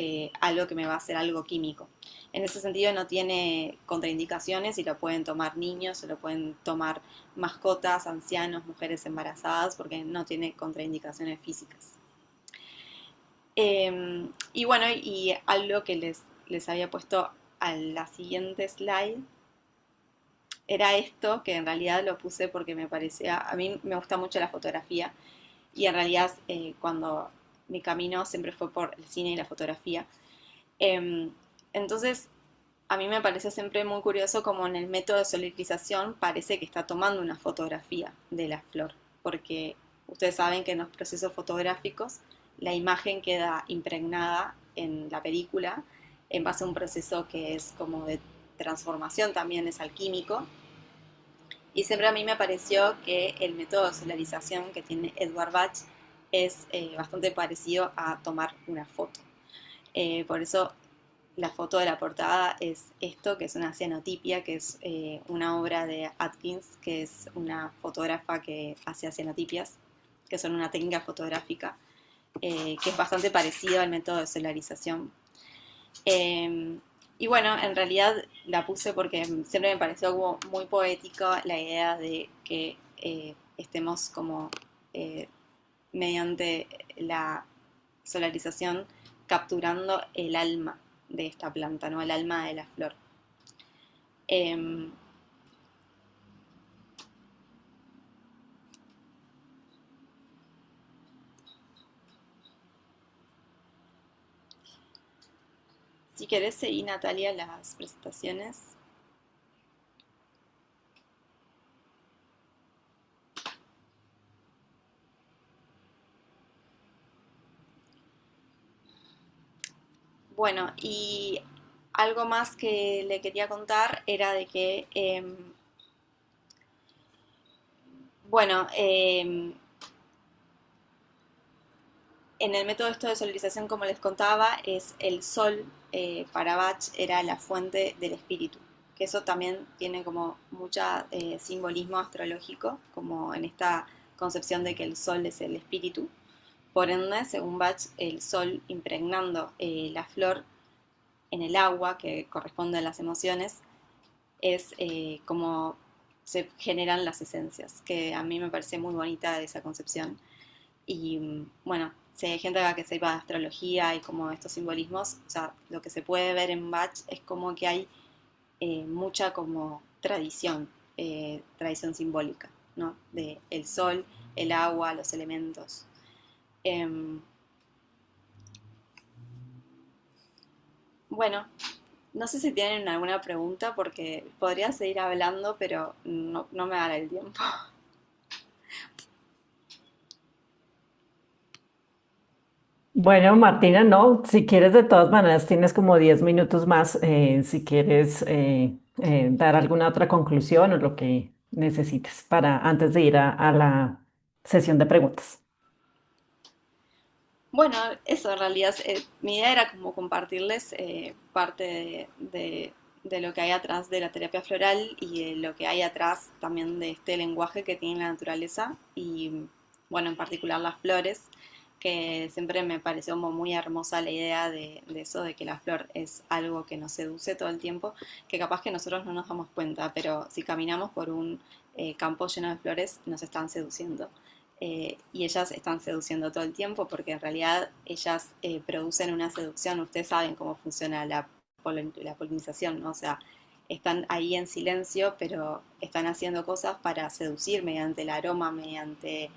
algo que me va a hacer algo químico. En ese sentido no tiene contraindicaciones y lo pueden tomar niños, o lo pueden tomar mascotas, ancianos, mujeres embarazadas, porque no tiene contraindicaciones físicas. Y bueno, y algo que les había puesto a la siguiente slide era esto, que en realidad lo puse porque me parecía, a mí me gusta mucho la fotografía y en realidad cuando mi camino siempre fue por el cine y la fotografía. Em, entonces, a mí me pareció siempre muy curioso como en el método de solarización parece que está tomando una fotografía de la flor, porque ustedes saben que en los procesos fotográficos la imagen queda impregnada en la película en base a un proceso que es como de transformación, también es alquímico. Y siempre a mí me pareció que el método de solarización que tiene Edward Bach es bastante parecido a tomar una foto. Por eso la foto de la portada es esto, que es una cianotipia, que es una obra de Atkins, que es una fotógrafa que hace cianotipias, que son una técnica fotográfica, que es bastante parecido al método de solarización. Y bueno, en realidad la puse porque siempre me pareció como muy poética la idea de que estemos como mediante la solarización capturando el alma de esta planta, ¿no? El alma de la flor. Eh, si querés seguir, Natalia, las presentaciones. Bueno, y algo más que le quería contar era de que, bueno, en el método esto de solarización, como les contaba, es el sol, para Bach era la fuente del espíritu, que eso también tiene como mucho simbolismo astrológico, como en esta concepción de que el sol es el espíritu. Por ende, según Bach, el sol impregnando la flor en el agua, que corresponde a las emociones, es como se generan las esencias, que a mí me parece muy bonita esa concepción. Y bueno, si hay gente acá que sepa de astrología y como estos simbolismos, o sea, lo que se puede ver en Bach es como que hay mucha como tradición simbólica, ¿no? De el sol, el agua, los elementos. Em, bueno, no sé si tienen alguna pregunta porque podría seguir hablando, pero no me dará el tiempo. Bueno, Martina, no, si quieres de todas maneras tienes como 10 minutos más, si quieres dar alguna otra conclusión o lo que necesites para antes de ir a la sesión de preguntas. Bueno, eso en realidad, mi idea era como compartirles parte de lo que hay atrás de la terapia floral y de lo que hay atrás también de este lenguaje que tiene la naturaleza y, bueno, en particular las flores, que siempre me pareció como muy hermosa la idea de eso, de que la flor es algo que nos seduce todo el tiempo, que capaz que nosotros no nos damos cuenta, pero si caminamos por un campo lleno de flores, nos están seduciendo y ellas están seduciendo todo el tiempo porque en realidad ellas producen una seducción. Ustedes saben cómo funciona la polinización, ¿no? O sea, están ahí en silencio, pero están haciendo cosas para seducir mediante el aroma, mediante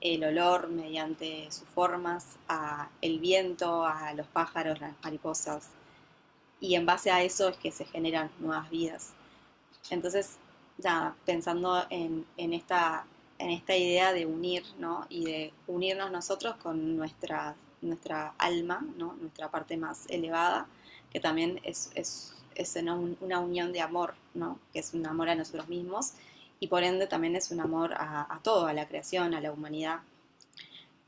el olor, mediante sus formas, a el viento, a los pájaros, las mariposas. Y en base a eso es que se generan nuevas vidas. Entonces, ya pensando en esta idea de unir, ¿no? Y de unirnos nosotros con nuestra alma, ¿no? Nuestra parte más elevada, que también es una unión de amor, ¿no? Que es un amor a nosotros mismos y por ende también es un amor a todo, a la creación, a la humanidad.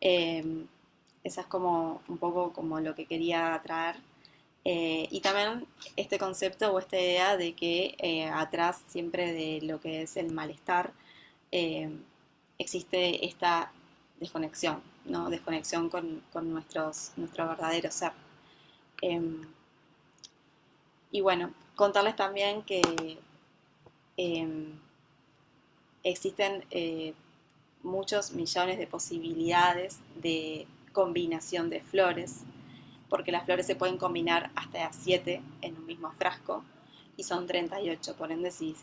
Eh, Esa es como un poco como lo que quería traer. Y también este concepto o esta idea de que atrás siempre de lo que es el malestar eh, existe esta desconexión, ¿no? Desconexión con nuestro verdadero ser. Eh, y bueno, contarles también que eh, existen muchos millones de posibilidades de combinación de flores, porque las flores se pueden combinar hasta 7 en un mismo frasco y son 38, por ende si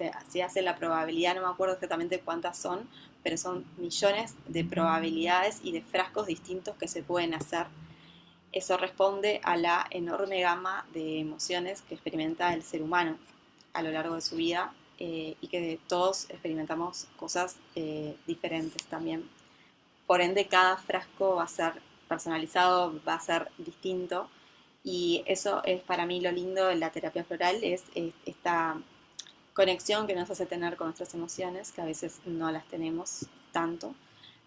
hace la probabilidad, no me acuerdo exactamente cuántas son, pero son millones de probabilidades y de frascos distintos que se pueden hacer. Eso responde a la enorme gama de emociones que experimenta el ser humano a lo largo de su vida, y que todos experimentamos cosas diferentes también. Por ende, cada frasco va a ser personalizado, va a ser distinto, y eso es para mí lo lindo de la terapia floral, es esta conexión que nos hace tener con nuestras emociones, que a veces no las tenemos tanto.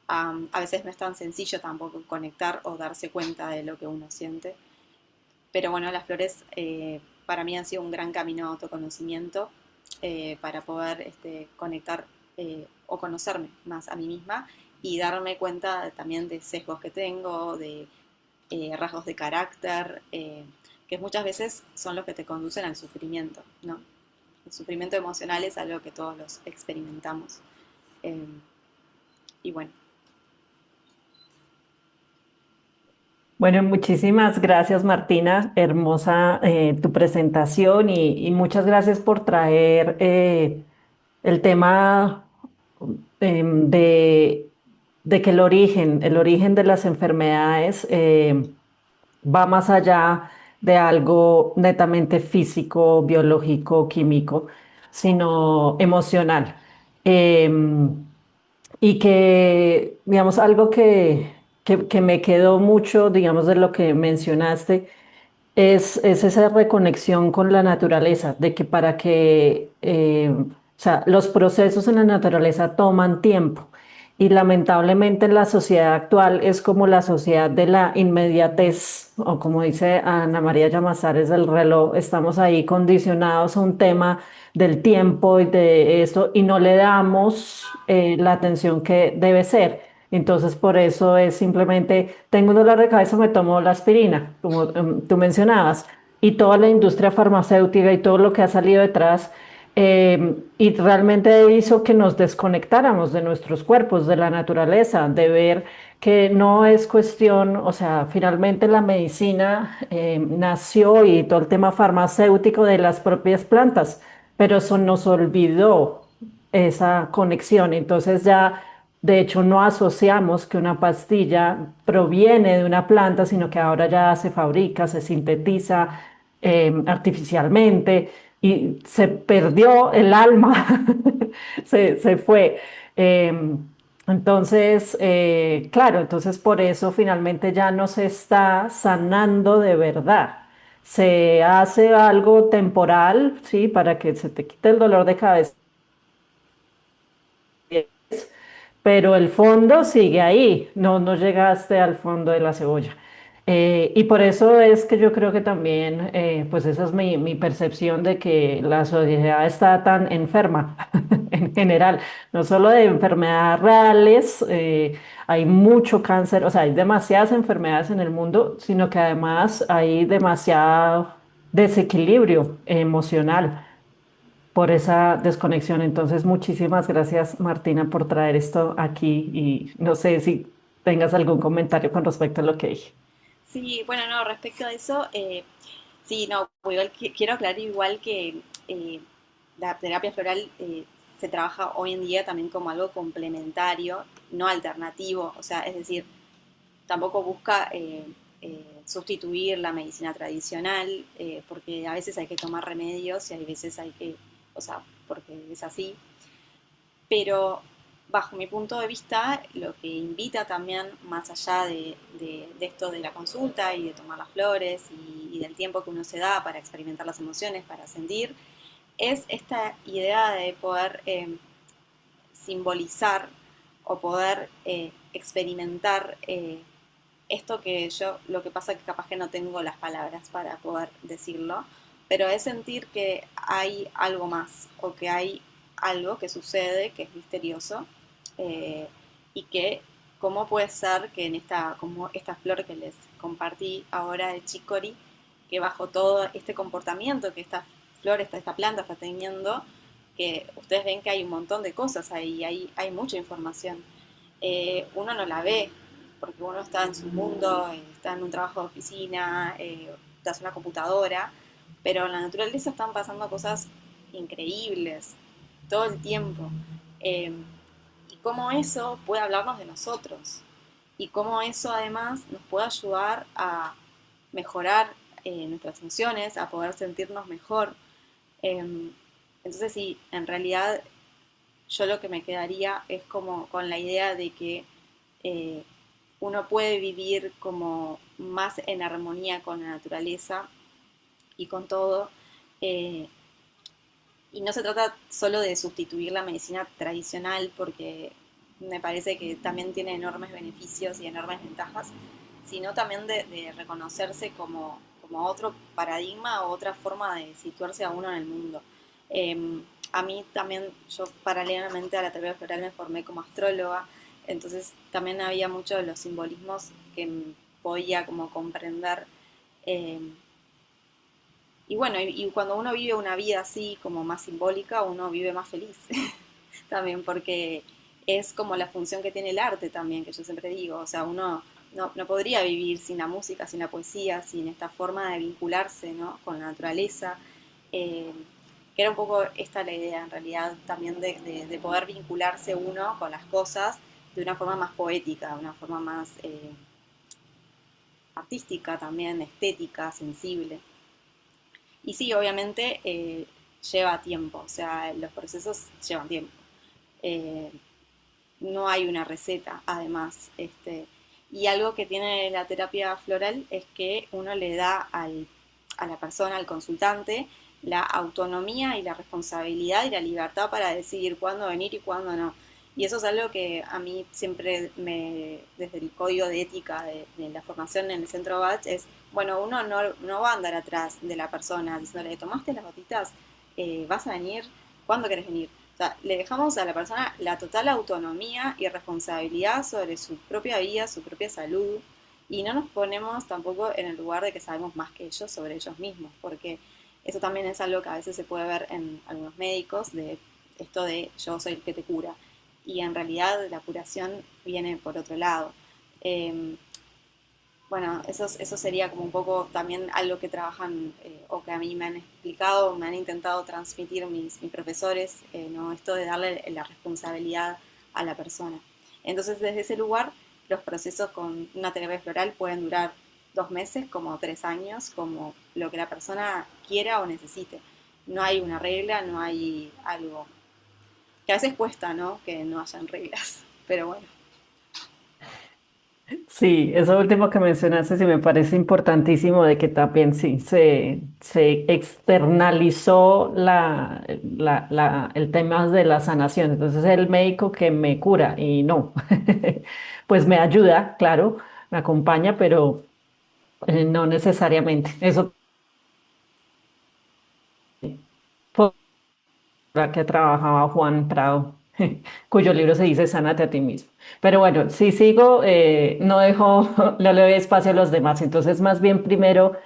A veces no es tan sencillo tampoco conectar o darse cuenta de lo que uno siente. Pero bueno, las flores para mí han sido un gran camino de autoconocimiento, para poder conectar o conocerme más a mí misma y darme cuenta también de sesgos que tengo, de rasgos de carácter, que muchas veces son los que te conducen al sufrimiento, ¿no? El sufrimiento emocional es algo que todos los experimentamos. Eh, y bueno. Bueno, muchísimas gracias, Martina. Hermosa tu presentación y muchas gracias por traer el tema de, que el origen de las enfermedades va más allá de algo netamente físico, biológico, químico, sino emocional. Em, y que, digamos, algo que me quedó mucho, digamos, de lo que mencionaste es esa reconexión con la naturaleza, de que para que, o sea, los procesos en la naturaleza toman tiempo y lamentablemente la sociedad actual es como la sociedad de la inmediatez, o como dice Ana María Llamazares del reloj, estamos ahí condicionados a un tema del tiempo y de esto y no le damos la atención que debe ser. Entonces, por eso es simplemente, tengo un dolor de cabeza, me tomo la aspirina, como tú mencionabas, y toda la industria farmacéutica y todo lo que ha salido detrás, y realmente hizo que nos desconectáramos de nuestros cuerpos, de la naturaleza, de ver que no es cuestión, o sea, finalmente la medicina nació y todo el tema farmacéutico de las propias plantas, pero eso nos olvidó esa conexión. Entonces ya, de hecho, no asociamos que una pastilla proviene de una planta, sino que ahora ya se fabrica, se sintetiza artificialmente y se perdió el alma, se fue. Entonces, claro, entonces por eso finalmente ya no se está sanando de verdad. Se hace algo temporal, sí, para que se te quite el dolor de cabeza, pero el fondo sigue ahí, no llegaste al fondo de la cebolla. Y por eso es que yo creo que también, pues esa es mi percepción de que la sociedad está tan enferma en general, no solo de enfermedades reales, hay mucho cáncer, o sea, hay demasiadas enfermedades en el mundo, sino que además hay demasiado desequilibrio emocional por esa desconexión. Entonces, muchísimas gracias, Martina, por traer esto aquí y no sé si tengas algún comentario con respecto a lo que dije. Sí, bueno, no, respecto a eso, sí, no, igual quiero aclarar igual que la terapia floral se trabaja hoy en día también como algo complementario, no alternativo, o sea, es decir, tampoco busca sustituir la medicina tradicional, porque a veces hay que tomar remedios y hay veces hay que, o sea, porque es así, pero bajo mi punto de vista, lo que invita también, más allá de esto de la consulta y de tomar las flores y del tiempo que uno se da para experimentar las emociones, para sentir, es esta idea de poder simbolizar o poder experimentar esto que yo, lo que pasa es que capaz que no tengo las palabras para poder decirlo, pero es sentir que hay algo más o que hay algo que sucede, que es misterioso, y que cómo puede ser que en como esta flor que les compartí ahora de chicory, que bajo todo este comportamiento que esta flor, esta planta está teniendo, que ustedes ven que hay un montón de cosas ahí, hay mucha información. Uno no la ve, porque uno está en su mundo, está en un trabajo de oficina, tras una computadora, pero en la naturaleza están pasando cosas increíbles todo el tiempo. Eh, y cómo eso puede hablarnos de nosotros. Y cómo eso además nos puede ayudar a mejorar nuestras emociones, a poder sentirnos mejor. Eh, entonces sí, en realidad yo lo que me quedaría es como con la idea de que eh, uno puede vivir como más en armonía con la naturaleza y con todo. eh, y no se trata solo de sustituir la medicina tradicional, porque me parece que también tiene enormes beneficios y enormes ventajas, sino también de reconocerse como otro paradigma o otra forma de situarse a uno en el mundo. A mí también, yo paralelamente a la terapia floral me formé como astróloga, entonces también había muchos de los simbolismos que podía como comprender. eh, y bueno, y cuando uno vive una vida así como más simbólica, uno vive más feliz también, porque es como la función que tiene el arte también, que yo siempre digo, o sea, uno no podría vivir sin la música, sin la poesía, sin esta forma de vincularse, ¿no?, con la naturaleza, eh, que era un poco esta la idea en realidad también de poder vincularse uno con las cosas de una forma más poética, de una forma más artística también, estética, sensible. Y sí, obviamente lleva tiempo, o sea, los procesos llevan tiempo. Eh, no hay una receta, además. Y algo que tiene la terapia floral es que uno le da a la persona, al consultante, la autonomía y la responsabilidad y la libertad para decidir cuándo venir y cuándo no. Y eso es algo que a mí siempre desde el código de ética de la formación en el centro Bach, es, bueno, uno no va a andar atrás de la persona diciéndole, ¿tomaste las gotitas? ¿Vas a venir? ¿Cuándo querés venir? O sea, le dejamos a la persona la total autonomía y responsabilidad sobre su propia vida, su propia salud, y no nos ponemos tampoco en el lugar de que sabemos más que ellos sobre ellos mismos, porque eso también es algo que a veces se puede ver en algunos médicos, de esto de yo soy el que te cura, y en realidad la curación viene por otro lado. Eh, bueno, eso sería como un poco también algo que trabajan o que a mí me han explicado, me han intentado transmitir mis profesores, ¿no? Esto de darle la responsabilidad a la persona. Entonces, desde ese lugar, los procesos con una terapia floral pueden durar 2 meses, como 3 años, como lo que la persona quiera o necesite. No hay una regla, no hay algo que a veces cuesta, ¿no? Que no hayan reglas, pero bueno. Sí, eso último que mencionaste sí me parece importantísimo de que también sí se externalizó el tema de la sanación. Entonces el médico que me cura y no, pues me ayuda, claro, me acompaña, pero no necesariamente. Eso fue la que trabajaba Juan Prado, cuyo libro se dice Sánate a ti mismo. Pero bueno, si sigo, no dejo, no le doy espacio a los demás. Entonces, más bien primero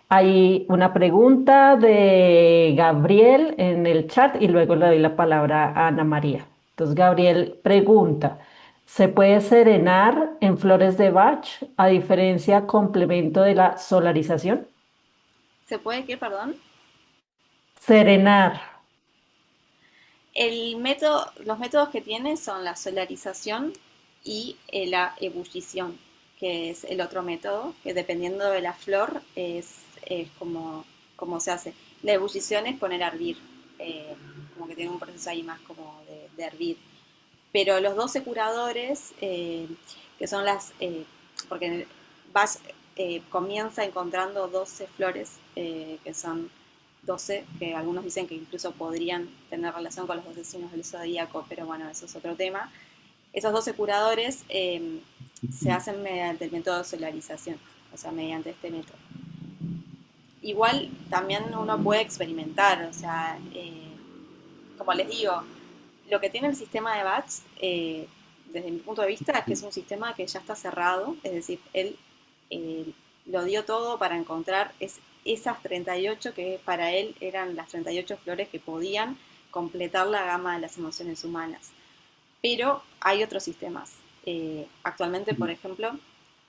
hay una pregunta de Gabriel en el chat y luego le doy la palabra a Ana María. Entonces, Gabriel pregunta, ¿se puede serenar en flores de Bach a diferencia complemento de la solarización? ¿Se puede qué, perdón? Serenar. Los métodos que tiene son la solarización y la ebullición, que es el otro método, que dependiendo de la flor es como se hace. La ebullición es poner a hervir, como que tiene un proceso ahí más como de hervir. Pero los 12 curadores, que son porque vas, comienza encontrando 12 flores, que son 12, que algunos dicen que incluso podrían tener relación con los 12 signos del zodíaco, pero bueno, eso es otro tema. Esos 12 curadores se hacen mediante el método de solarización, o sea, mediante este método. Igual también uno puede experimentar, o sea, como les digo, lo que tiene el sistema de Bach, desde mi punto de vista, es que es un sistema que ya está cerrado, es decir, él lo dio todo para encontrar esas 38 que para él eran las 38 flores que podían completar la gama de las emociones humanas. Pero hay otros sistemas. Actualmente, por ejemplo,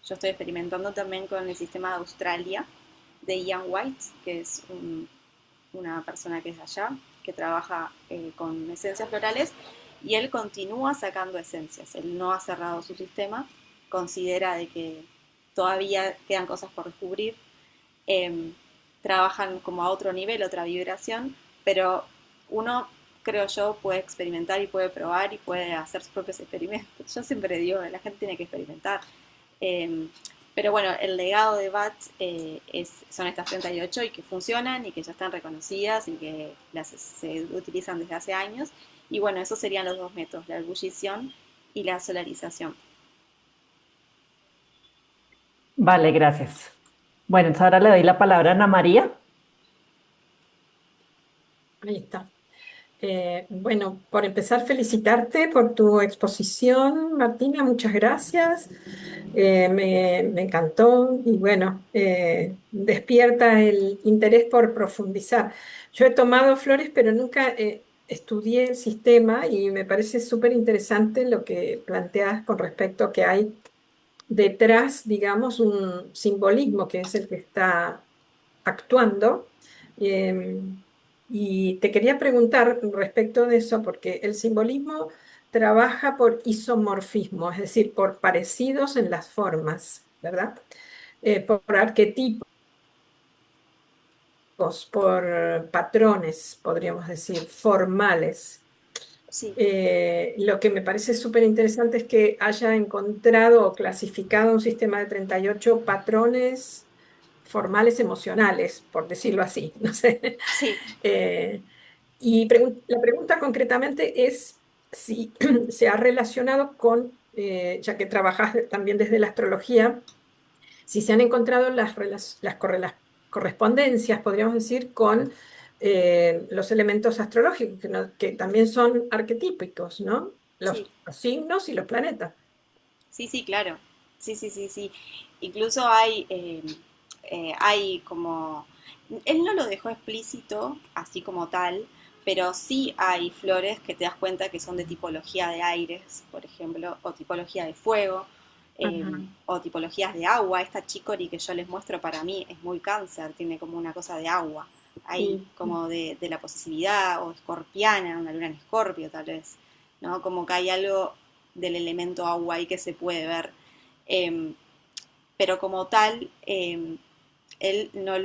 yo estoy experimentando también con el sistema de Australia, de Ian White, que es una persona que es allá, que trabaja con esencias florales, y él continúa sacando esencias. Él no ha cerrado su sistema, considera de que todavía quedan cosas por descubrir, eh, trabajan como a otro nivel, otra vibración, pero uno, creo yo, puede experimentar y puede probar y puede hacer sus propios experimentos. Yo siempre digo, la gente tiene que experimentar. Eh, pero bueno, el legado de BATS son estas 38 y que funcionan y que ya están reconocidas y que se utilizan desde hace años. Y bueno, esos serían los dos métodos, la ebullición y la solarización. Vale, gracias. Bueno, entonces ahora le doy la palabra a Ana María. Ahí está. Bueno, por empezar, felicitarte por tu exposición, Martina, muchas gracias. Me encantó y bueno, despierta el interés por profundizar. Yo he tomado flores, pero nunca estudié el sistema y me parece súper interesante lo que planteas con respecto a que hay detrás, digamos, un simbolismo que es el que está actuando. Y te quería preguntar respecto de eso, porque el simbolismo trabaja por isomorfismo, es decir, por parecidos en las formas, ¿verdad? Por arquetipos, por patrones, podríamos decir, formales. Sí, Lo que me parece súper interesante es que haya encontrado o clasificado un sistema de 38 patrones formales emocionales, por decirlo así, no sé. sí, Eh, y la pregunta concretamente es si se ha relacionado con, ya que trabajas también desde la astrología, si se han encontrado correspondencias, podríamos decir, con los elementos astrológicos, que también son arquetípicos, ¿no? sí. Los signos y los planetas. Sí, sí, claro. Sí, sí, sí, sí. Incluso hay como... Él no lo dejó explícito, así como tal, pero sí hay flores que te das cuenta que son de tipología de aires, por ejemplo, o tipología de fuego, Ajá. o tipologías de agua. Esta chicory que yo les muestro para mí es muy cáncer, tiene como una cosa de agua, ahí, Sí, como de la posesividad, o escorpiana, una luna en escorpio tal vez, ¿no? Como que hay algo del elemento agua ahí que se puede ver. Eh, pero como tal, él no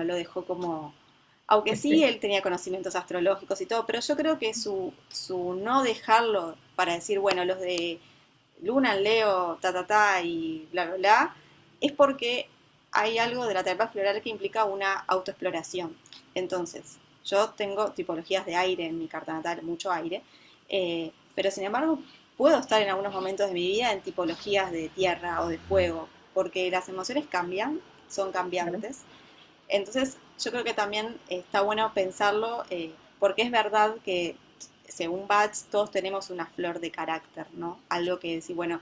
lo dejó como... Aunque sí, él tenía conocimientos astrológicos y todo, pero yo creo que su no dejarlo para decir, bueno, los de Luna, Leo, ta, ta, ta y bla, bla, bla, es porque hay algo de la terapia floral que implica una autoexploración. Entonces, yo tengo tipologías de aire en mi carta natal, mucho aire, pero sin embargo puedo estar en algunos momentos de mi vida en tipologías de tierra o de fuego, porque las emociones cambian, son claro. cambiantes. Entonces, yo creo que también está bueno pensarlo, porque es verdad que según Bach todos tenemos una flor de carácter, ¿no? Algo que decir, bueno,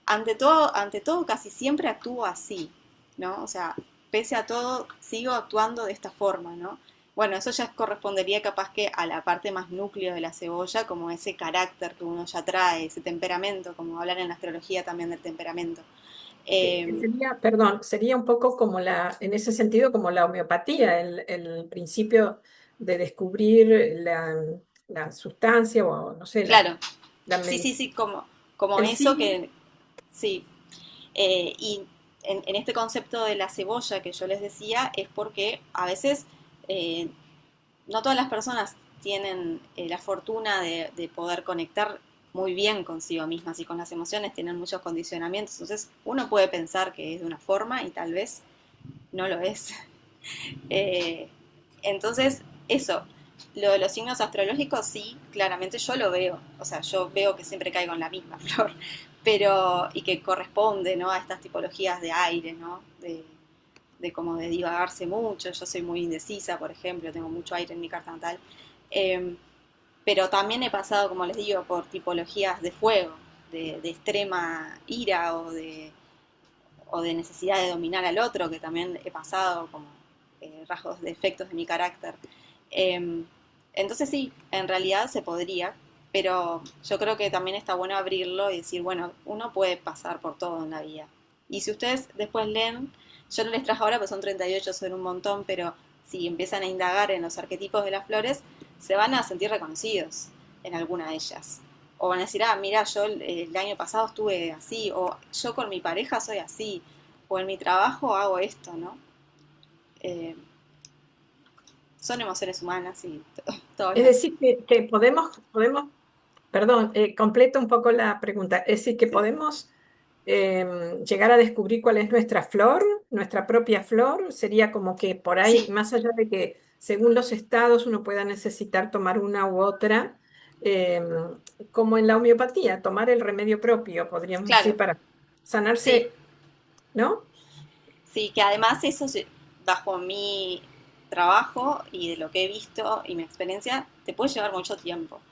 ante todo casi siempre actúo así, ¿no? O sea, pese a todo, sigo actuando de esta forma, ¿no? Bueno, eso ya correspondería capaz que a la parte más núcleo de la cebolla, como ese carácter que uno ya trae, ese temperamento, como hablan en la astrología también del temperamento. Que Eh, sería, perdón, sería un poco como en ese sentido, como la homeopatía, el principio de descubrir la sustancia o no sé, claro, la sí, sí, medic- sí, como el eso signo. que, sí. Y en este concepto de la cebolla que yo les decía, es porque a veces eh, no todas las personas tienen la fortuna de poder conectar muy bien consigo mismas y con las emociones, tienen muchos condicionamientos. Entonces, uno puede pensar que es de una forma y tal vez no lo es. Eh, entonces, eso, lo de los signos astrológicos, sí, claramente yo lo veo. O sea, yo veo que siempre caigo en la misma flor, pero, y que corresponde, ¿no? A estas tipologías de aire, ¿no? De como de divagarse mucho. Yo soy muy indecisa, por ejemplo, tengo mucho aire en mi carta natal. Eh, pero también he pasado, como les digo, por tipologías de fuego, de extrema ira o de necesidad de dominar al otro, que también he pasado como rasgos de efectos de mi carácter. Eh, entonces sí, en realidad se podría, pero yo creo que también está bueno abrirlo y decir, bueno, uno puede pasar por todo en la vida. Y si ustedes después leen, yo no les traje ahora, pues son 38, son un montón, pero si empiezan a indagar en los arquetipos de las flores, se van a sentir reconocidos en alguna de ellas. O van a decir, ah, mira, yo el año pasado estuve así, o yo con mi pareja soy así, o en mi trabajo hago esto, ¿no? Eh, son emociones humanas y todo Es lo... decir, que podemos, perdón, completo un poco la pregunta. Es decir, que Sí, podemos llegar a descubrir cuál es nuestra flor, nuestra propia flor. Sería como que por ahí, sí, más allá de que según los estados uno pueda necesitar tomar una u otra, em, como en la homeopatía, tomar el remedio propio, podríamos claro, decir, para sí, sanarse, ¿no? sí, que además eso, bajo mi trabajo y de lo que he visto y mi experiencia, te puede llevar mucho tiempo.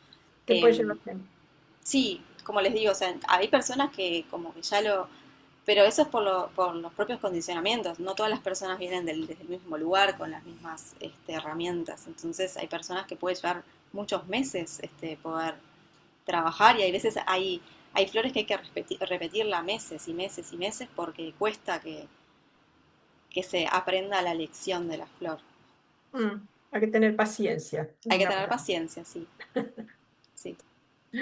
Te puede llevar Em, tiempo. sí, como les digo, o sea, hay personas que como que ya lo... Pero eso es por los propios condicionamientos. No todas las personas vienen desde el mismo lugar con las mismas herramientas. Entonces hay personas que puede llevar muchos meses poder trabajar y hay veces hay flores que hay que repetirla meses y meses y meses porque cuesta que se aprenda la lección de la flor. Hay que tener paciencia, Hay es que la tener palabra. paciencia, sí, sí.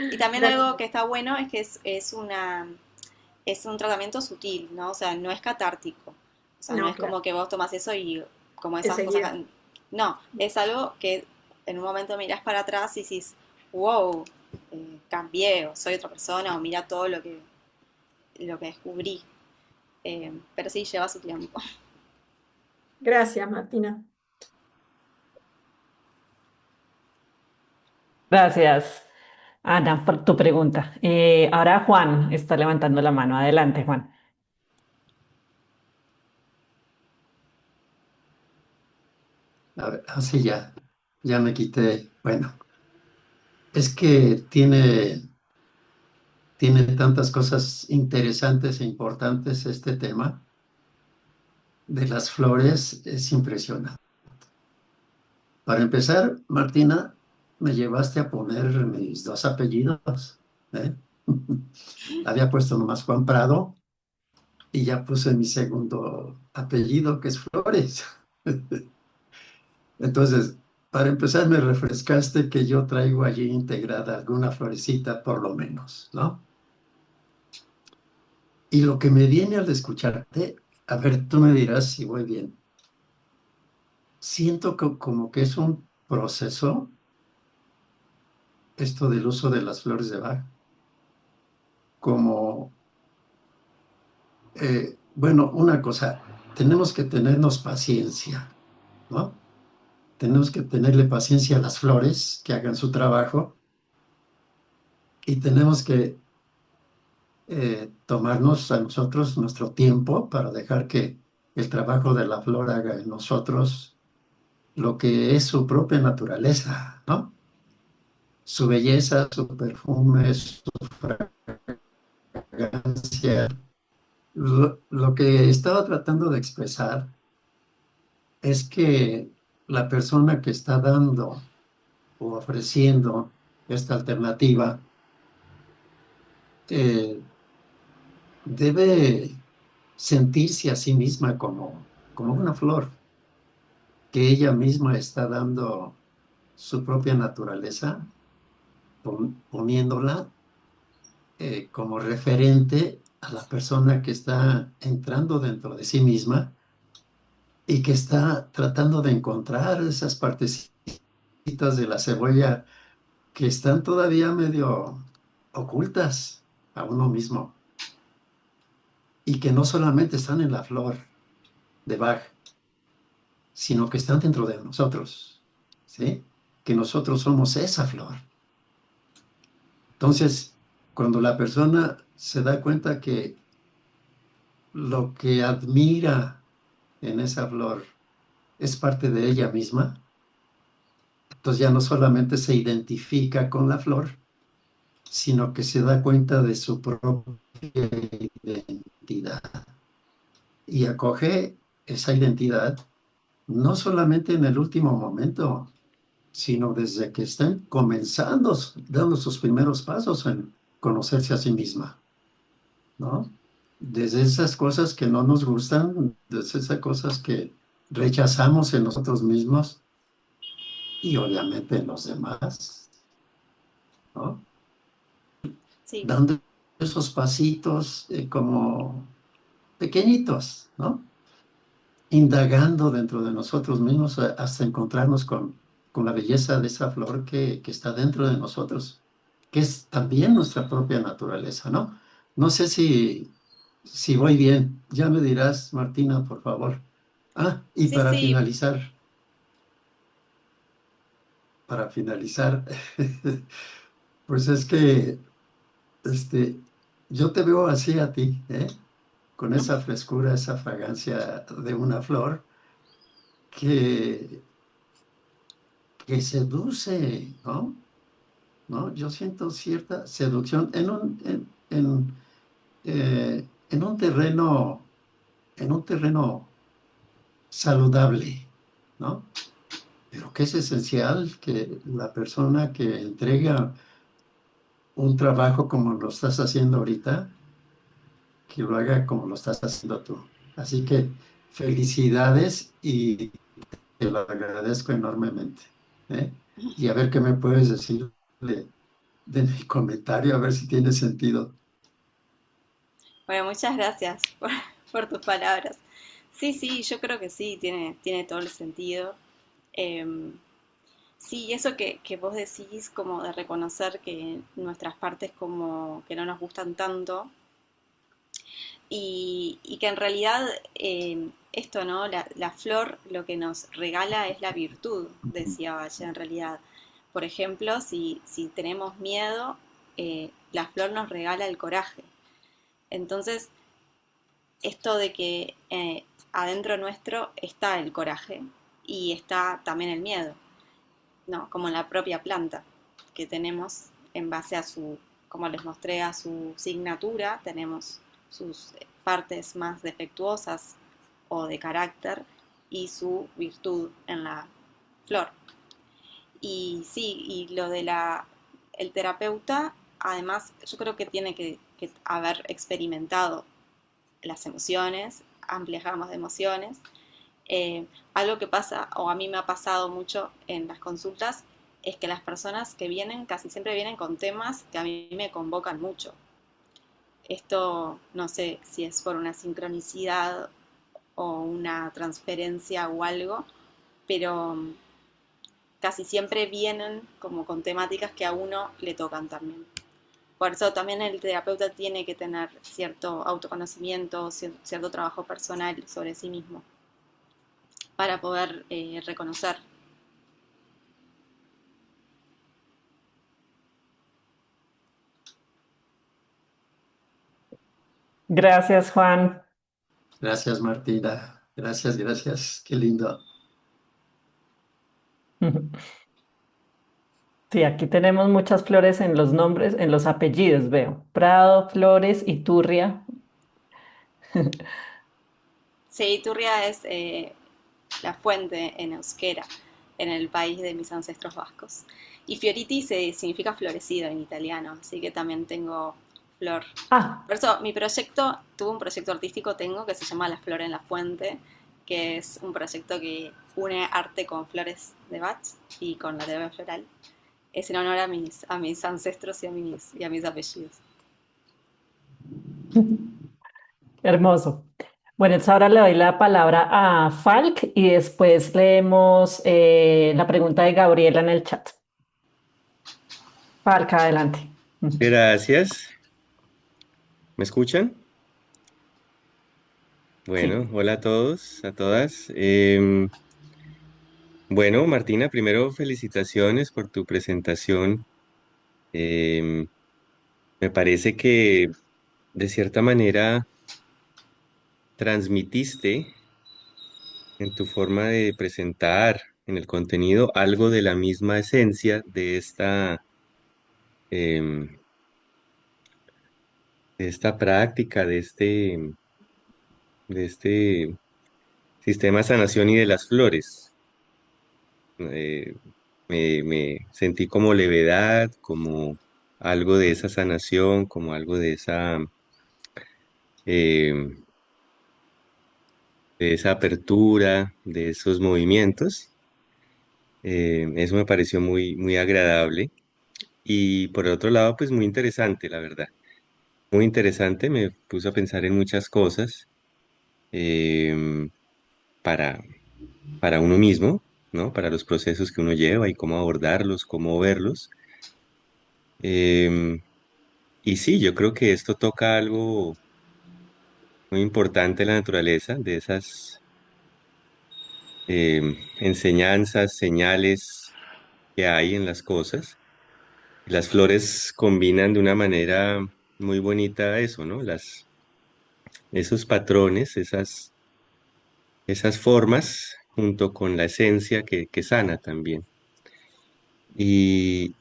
Y también algo Gracias. que está bueno es que es un tratamiento sutil, ¿no? O sea, no es catártico. O sea, no No, es claro, como que vos tomás eso y como esas cosas. enseguida. No, es algo que en un momento mirás para atrás y dices, wow, cambié, o soy otra persona, o mira todo lo que descubrí. Pero sí, lleva su tiempo. Gracias, Martina. Gracias, Ana, por tu pregunta. Ahora Juan está levantando la mano. Adelante, Juan. A ver, así ya me quité. Bueno, es que tiene tantas cosas interesantes e importantes este tema de las flores, es impresionante. Para empezar, Martina, me llevaste a poner mis dos apellidos, ¿eh? Había puesto nomás Juan Prado y ya puse mi segundo apellido, que es Flores. Entonces, para empezar, me refrescaste que yo traigo allí integrada alguna florecita, por lo menos, ¿no? Y lo que me viene al escucharte, a ver, tú me dirás si voy bien. Siento que como que es un proceso, esto del uso de las flores de Bach, como, bueno, una cosa, tenemos que tenernos paciencia, ¿no? Tenemos que tenerle paciencia a las flores que hagan su trabajo y tenemos que tomarnos a nosotros nuestro tiempo para dejar que el trabajo de la flor haga en nosotros lo que es su propia naturaleza, ¿no? Su belleza, su perfume, su fragancia. Lo que estaba tratando de expresar es que la persona que está dando o ofreciendo esta alternativa eh, debe sentirse a sí misma como una flor, que ella misma está dando su propia naturaleza, poniéndola como referente a la persona que está entrando dentro de sí misma y que está tratando de encontrar esas partecitas de la cebolla que están todavía medio ocultas a uno mismo y que no solamente están en la flor de Bach, sino que están dentro de nosotros, ¿sí? Que nosotros somos esa flor. Entonces, cuando la persona se da cuenta que lo que admira en esa flor es parte de ella misma, entonces ya no solamente se identifica con la flor, sino que se da cuenta de su propia identidad y acoge esa identidad no solamente en el último momento, sino desde que están comenzando, dando sus primeros pasos en conocerse a sí misma, ¿no? desde esas cosas que no nos gustan, desde esas cosas que rechazamos en nosotros mismos y obviamente en los demás, ¿no? Sí, Dando esos pasitos como pequeñitos, ¿no? Indagando dentro de nosotros mismos hasta encontrarnos con la belleza de esa flor que está dentro de nosotros, que es también nuestra propia naturaleza, ¿no? No sé si voy bien. Ya me dirás, Martina, por favor. Ah, y sí, sí. para finalizar, pues es que este, yo te veo así a ti, ¿eh? Con esa frescura, esa fragancia de una flor que, que seduce, ¿no? ¿No? Yo siento cierta seducción en en un terreno saludable, ¿no? Pero que es esencial que la persona que entrega un trabajo como lo estás haciendo ahorita, que lo haga como lo estás haciendo tú. Así que felicidades y te lo agradezco enormemente, ¿eh? Y a ver qué me puedes decir de mi comentario, a ver si tiene sentido. Bueno, muchas gracias por tus palabras. Sí, sí, yo creo que sí, tiene todo el sentido. Em, sí, eso que vos decís, como de reconocer que nuestras partes como que no nos gustan tanto, y que en realidad esto, ¿no? La flor lo que nos regala es la virtud, decía Valle, en realidad. Por ejemplo, si tenemos miedo, la flor nos regala el coraje. Entonces, esto de que adentro nuestro está el coraje y está también el miedo, ¿no? Como en la propia planta que tenemos en base a su, como les mostré, a su signatura, tenemos sus partes más defectuosas o de carácter y su virtud en la flor. Y sí, y lo de el terapeuta, además, yo creo que tiene que haber experimentado las emociones, amplias gamas de emociones. Algo que pasa, o a mí me ha pasado mucho en las consultas, es que las personas que vienen casi siempre vienen con temas que a mí me convocan mucho. Esto no sé si es por una sincronicidad o una transferencia o algo, pero casi siempre vienen como con temáticas que a uno le tocan también. Por eso también el terapeuta tiene que tener cierto autoconocimiento, cierto trabajo personal sobre sí mismo para poder reconocer. Gracias, Juan. Gracias, Martina. Gracias, gracias. Qué lindo. Sí, aquí tenemos muchas flores en los nombres, en los apellidos, veo. Prado, Flores, Iturria. Sí, Turria es la fuente en euskera, en el país de mis ancestros vascos. Y Fioriti significa florecido en italiano, así que también tengo flor. Ah, Por eso mi proyecto, tuve un proyecto artístico, tengo, que se llama La Flor en la Fuente, que es un proyecto que une arte con flores de Bach y con la terapia floral. Es en honor a mis ancestros y a mis apellidos. hermoso. Bueno, entonces ahora le doy la palabra a Falk y después leemos la pregunta de Gabriela en el chat. Falk, adelante. Gracias. ¿Me escuchan? Sí, Bueno, hola a todos, a todas. Bueno, Martina, primero felicitaciones por tu presentación. Em, Me parece que de cierta manera transmitiste en tu forma de presentar en el contenido algo de la misma esencia em, de esta práctica, de este sistema de sanación y de las flores. eh, me sentí como levedad, como algo de esa sanación, como algo de esa eh, de esa apertura, de esos movimientos. Eso me pareció muy, muy agradable. Y por el otro lado, pues muy interesante, la verdad. Muy interesante, me puso a pensar en muchas cosas em, para, para uno mismo, ¿no? Para los procesos que uno lleva y cómo abordarlos, cómo verlos. Em, y sí, yo creo que esto toca algo muy importante en la naturaleza, de esas enseñanzas, señales que hay en las cosas. Las flores combinan de una manera muy bonita eso, ¿no? Esos patrones, esas formas, junto con la esencia que sana también. Y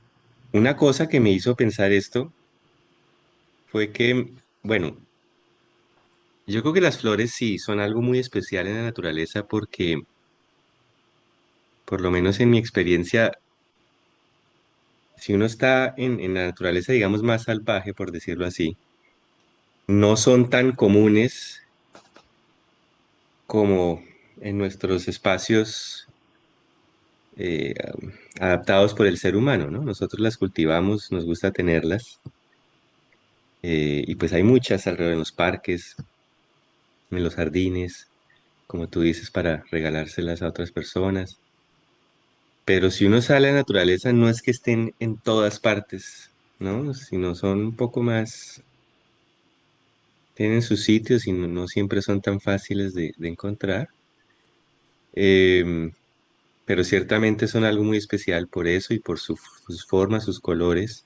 una cosa que me hizo pensar esto fue que, bueno, yo creo que las flores sí son algo muy especial en la naturaleza porque, por lo menos en mi experiencia, si uno está en la naturaleza, digamos, más salvaje, por decirlo así, no son tan comunes como en nuestros espacios eh, adaptados por el ser humano, ¿no? Nosotros las cultivamos, nos gusta tenerlas, y pues hay muchas alrededor en los parques, en los jardines, como tú dices, para regalárselas a otras personas. Pero si uno sale a la naturaleza, no es que estén en todas partes, ¿no? Sino son un poco más, tienen sus sitios y no siempre son tan fáciles de encontrar. Em, pero ciertamente son algo muy especial por eso y por sus formas, sus colores.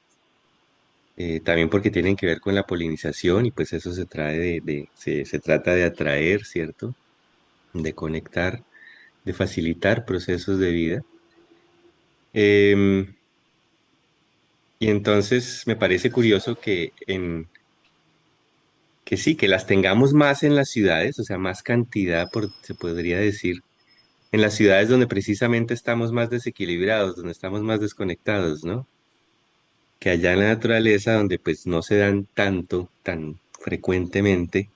También porque tienen que ver con la polinización y pues eso se trae se trata de atraer, ¿cierto? De conectar, de facilitar procesos de vida. Em, y entonces me parece curioso que sí, que las tengamos más en las ciudades, o sea, más cantidad, se podría decir, en las ciudades donde precisamente estamos más desequilibrados, donde estamos más desconectados, ¿no? Que allá en la naturaleza, donde pues no se dan tanto, tan frecuentemente,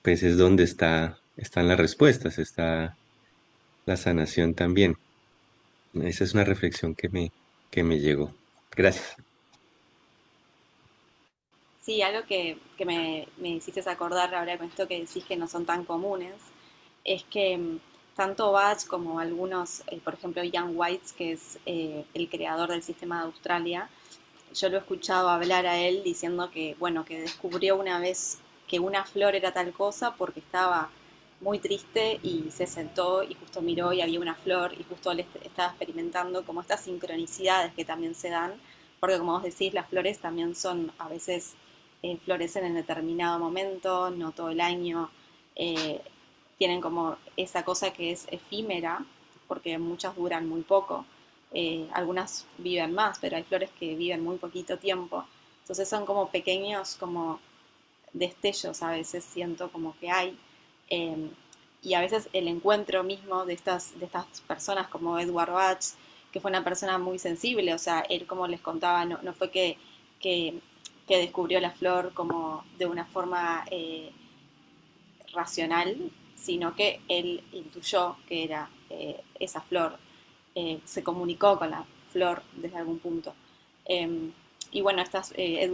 pues es donde están las respuestas, está la sanación también. Esa es una reflexión que me llegó. Gracias. Sí, algo que me hiciste acordar ahora con esto que decís que no son tan comunes, es que tanto Bach como algunos, por ejemplo, Ian White, que es el creador del sistema de Australia, yo lo he escuchado hablar a él diciendo que, bueno, que descubrió una vez que una flor era tal cosa porque estaba muy triste y se sentó y justo miró y había una flor y justo él estaba experimentando como estas sincronicidades que también se dan, porque como vos decís, las flores también son a veces florecen en determinado momento, no todo el año, eh, tienen como esa cosa que es efímera, porque muchas duran muy poco, algunas viven más, pero hay flores que viven muy poquito tiempo, entonces son como pequeños como destellos a veces siento como que hay, eh, y a veces el encuentro mismo de estas personas como Edward Bach, que fue una persona muy sensible, o sea, él como les contaba, no fue que, que descubrió la flor como de una forma racional, sino que él intuyó que era esa flor, se comunicó con la flor desde algún punto. Y bueno,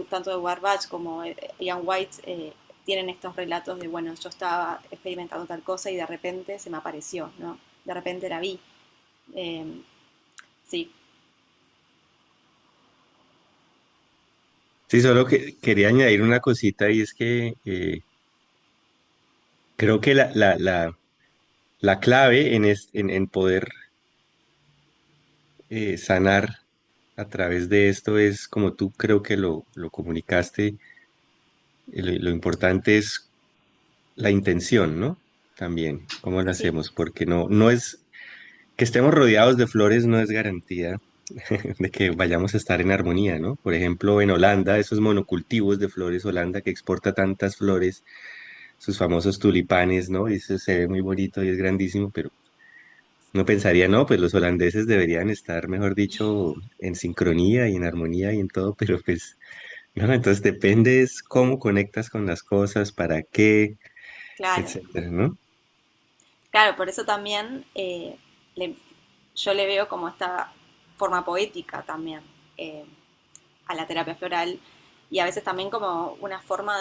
tanto Edward Bach como Ian White tienen estos relatos de, bueno, yo estaba experimentando tal cosa y de repente se me apareció, ¿no? De repente la vi. Eh, sí, Sí, solo que quería añadir una cosita y es que creo que la clave en poder sanar a través de esto es, como tú creo que lo comunicaste, lo importante es la intención, ¿no? También, cómo lo sí, hacemos, porque no es que estemos rodeados de flores no es garantía de que vayamos a estar en armonía, ¿no? Por ejemplo, en Holanda, esos monocultivos de flores, Holanda que exporta tantas flores, sus famosos tulipanes, ¿no? Y eso se ve muy bonito y es grandísimo, pero no pensaría, no, pues los holandeses deberían estar, mejor dicho, en sincronía y en armonía y en todo, pero pues ¿no? Entonces depende es cómo conectas con las cosas, para qué, Claro, etcétera, ¿no? claro, por eso también le- yo le veo como esta forma poética también eh, a la terapia floral y a veces también como una forma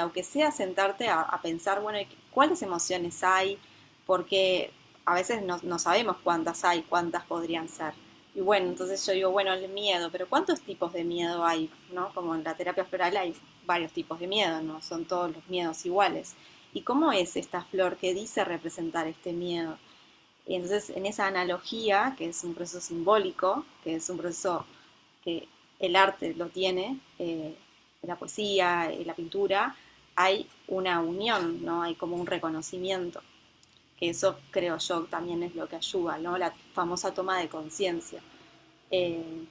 aunque sea sentarte a pensar, bueno, ¿cuáles emociones hay? Porque a veces no sabemos cuántas hay, cuántas podrían ser. Y bueno, entonces yo digo, bueno, el miedo, pero ¿cuántos tipos de miedo hay? ¿No? Como en la terapia floral hay varios tipos de miedo, no son todos los miedos iguales. ¿Y cómo es esta flor que dice representar este miedo? Y entonces, en esa analogía, que es un proceso simbólico, que es un proceso que el arte lo tiene, la poesía, la pintura, hay una unión, ¿no? Hay como un reconocimiento, que eso creo yo también es lo que ayuda, ¿no? La famosa toma de conciencia. Eh,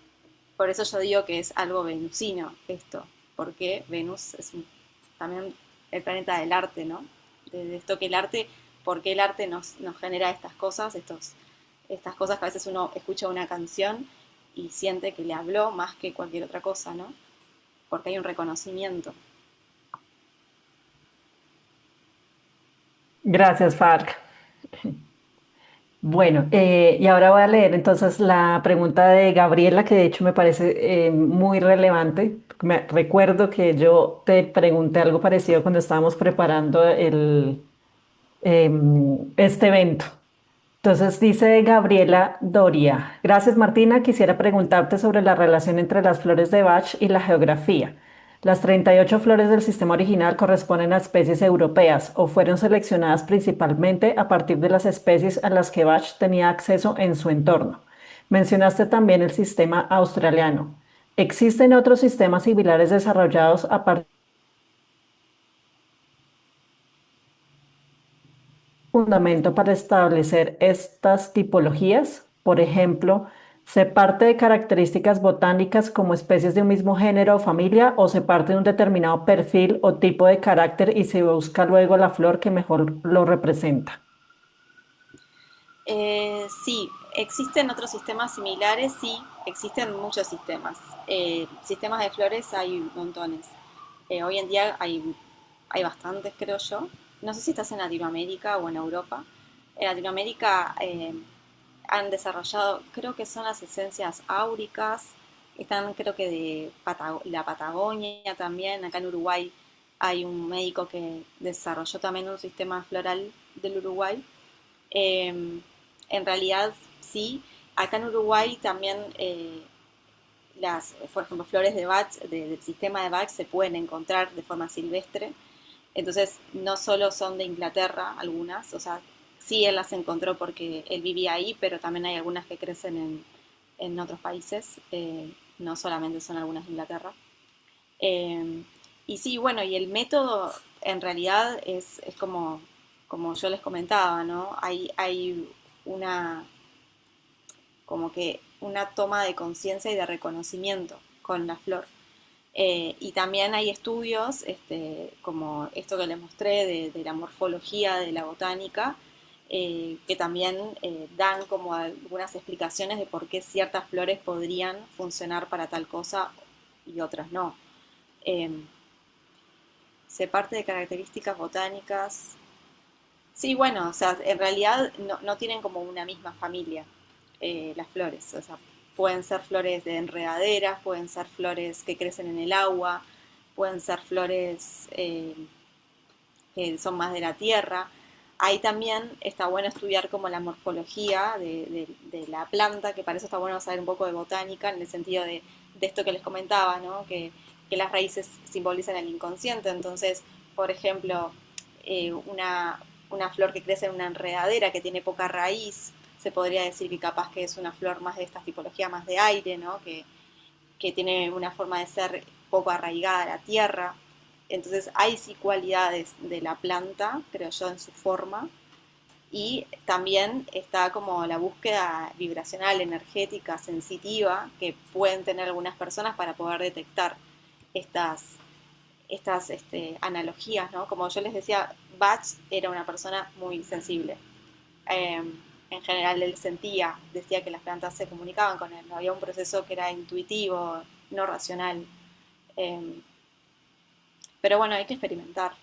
por eso yo digo que es algo venusino esto, porque Venus es también el planeta del arte, ¿no? De esto que el arte, porque el arte nos genera estas cosas, estas cosas que a veces uno escucha una canción y siente que le habló más que cualquier otra cosa, ¿no? Porque hay un reconocimiento. Gracias, Farc. Bueno, y ahora voy a leer entonces la pregunta de Gabriela, que de hecho me parece muy relevante. Recuerdo que yo te pregunté algo parecido cuando estábamos preparando este evento. Entonces dice Gabriela Doria, gracias Martina, quisiera preguntarte sobre la relación entre las flores de Bach y la geografía. Las 38 flores del sistema original corresponden a especies europeas o fueron seleccionadas principalmente a partir de las especies a las que Bach tenía acceso en su entorno. Mencionaste también el sistema australiano. ¿Existen otros sistemas similares desarrollados a partir fundamento para establecer estas tipologías? Por ejemplo, ¿se parte de características botánicas como especies de un mismo género o familia o se parte de un determinado perfil o tipo de carácter y se busca luego la flor que mejor lo representa? Sí, existen otros sistemas similares, sí, existen muchos sistemas. Sistemas de flores hay montones. Hoy en día hay bastantes, creo yo. No sé si estás en Latinoamérica o en Europa. En Latinoamérica han desarrollado, creo que son las esencias áuricas, están creo que de la Patagonia también. Acá en Uruguay hay un médico que desarrolló también un sistema floral del Uruguay. Eh, en realidad, sí. Acá en Uruguay también por ejemplo, flores de Bach, del sistema de Bach, se pueden encontrar de forma silvestre. Entonces, no solo son de Inglaterra algunas, o sea, sí él las encontró porque él vivía ahí, pero también hay algunas que crecen en otros países, no solamente son algunas de Inglaterra. Eh, y sí, bueno, y el método en realidad es como yo les comentaba, ¿no? Hay una, como que una toma de conciencia y de reconocimiento con la flor. Y también hay estudios, como esto que les mostré, de la morfología de la botánica, que también dan como algunas explicaciones de por qué ciertas flores podrían funcionar para tal cosa y otras no. Eh, Se parte de características botánicas. Sí, bueno, o sea, en realidad no tienen como una misma familia las flores. O sea, pueden ser flores de enredaderas, pueden ser flores que crecen en el agua, pueden ser flores que son más de la tierra. Ahí también está bueno estudiar como la morfología de la planta, que para eso está bueno saber un poco de botánica, en el sentido de esto que les comentaba, ¿no? Que las raíces simbolizan el inconsciente. Entonces, por ejemplo, una flor que crece en una enredadera que tiene poca raíz, se podría decir que capaz que es una flor más de esta tipología, más de aire, ¿no? Que tiene una forma de ser poco arraigada a la tierra. Entonces hay sí cualidades de la planta, creo yo, en su forma. Y también está como la búsqueda vibracional, energética, sensitiva, que pueden tener algunas personas para poder detectar estas, estas analogías, ¿no? Como yo les decía, Bach era una persona muy sensible. Eh, en general él sentía, decía que las plantas se comunicaban con él, ¿no? Había un proceso que era intuitivo, no racional. Em, pero bueno, hay que experimentar.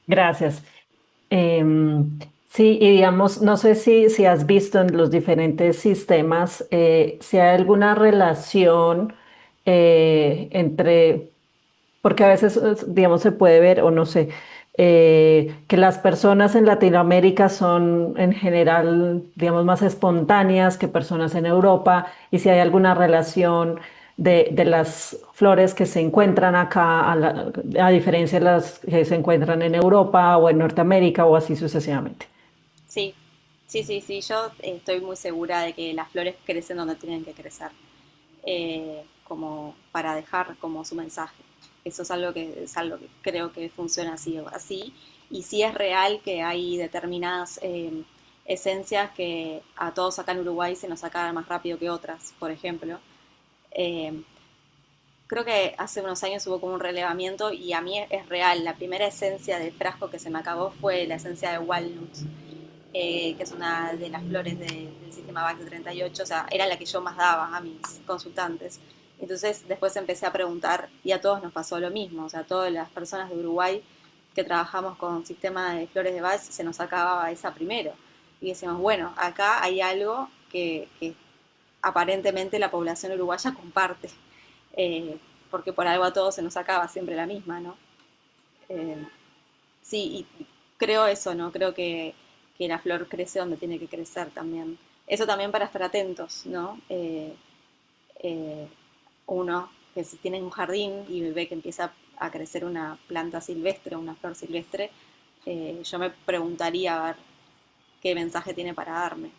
Gracias. Sí, y digamos, no sé si has visto en los diferentes sistemas si hay alguna relación entre, porque a veces, digamos, se puede ver, o no sé, que las personas en Latinoamérica son en general, digamos, más espontáneas que personas en Europa, y si hay alguna relación de las flores que se encuentran acá, a diferencia de las que se encuentran en Europa o en Norteamérica o así sucesivamente. Sí, sí, yo estoy muy segura de que las flores crecen donde tienen que crecer, como para dejar como su mensaje. Eso es algo que creo que funciona así o así. Y sí es real que hay determinadas esencias que a todos acá en Uruguay se nos acaban más rápido que otras, por ejemplo. Eh, Creo que hace unos años hubo como un relevamiento y a mí es real. La primera esencia de frasco que se me acabó fue la esencia de walnut, que es una de las flores del sistema BAC de 38, o sea, era la que yo más daba a mis consultantes. Entonces después empecé a preguntar y a todos nos pasó lo mismo, o sea, a todas las personas de Uruguay que trabajamos con sistema de flores de Bach se nos acababa esa primero. Y decimos, bueno, acá hay algo que aparentemente la población uruguaya comparte, eh, porque por algo a todos se nos acaba siempre la misma, ¿no? Eh, sí, y creo eso, ¿no? Creo que la flor crece donde tiene que crecer también. Eso también para estar atentos, ¿no? Eh, Uno que si tiene un jardín y ve que empieza a crecer una planta silvestre, una flor silvestre, yo me preguntaría a ver qué mensaje tiene para darme.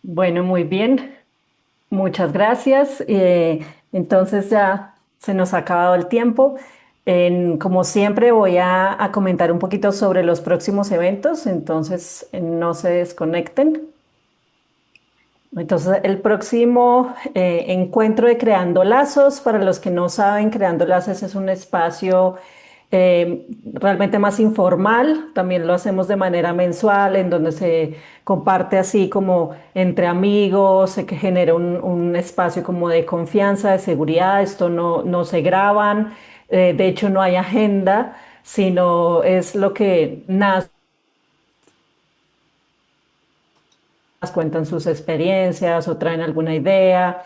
Bueno, muy bien. Muchas gracias. Entonces ya se nos ha acabado el tiempo. Como siempre, voy a comentar un poquito sobre los próximos eventos, entonces no se desconecten. Entonces, el próximo encuentro de Creando Lazos, para los que no saben, Creando Lazos es un espacio realmente más informal, también lo hacemos de manera mensual, en donde se comparte así como entre amigos, que genera un espacio como de confianza, de seguridad, esto no se graban, de hecho no hay agenda, sino es lo que nace, cuentan sus experiencias o traen alguna idea.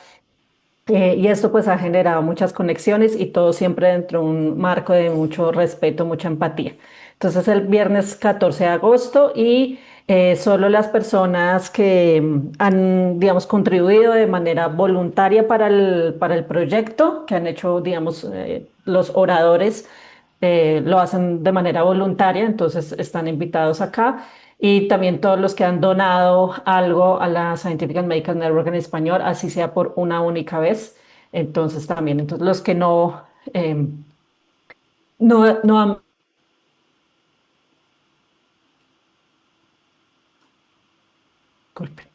Y esto pues ha generado muchas conexiones y todo siempre dentro de un marco de mucho respeto, mucha empatía. Entonces el viernes 14 de agosto y solo las personas que han, digamos, contribuido de manera voluntaria para el proyecto, que han hecho, digamos, los oradores lo hacen de manera voluntaria, entonces están invitados acá. Y también todos los que han donado algo a la Scientific and Medical Network en español, así sea por una única vez. Entonces también, entonces los que no han... Disculpen.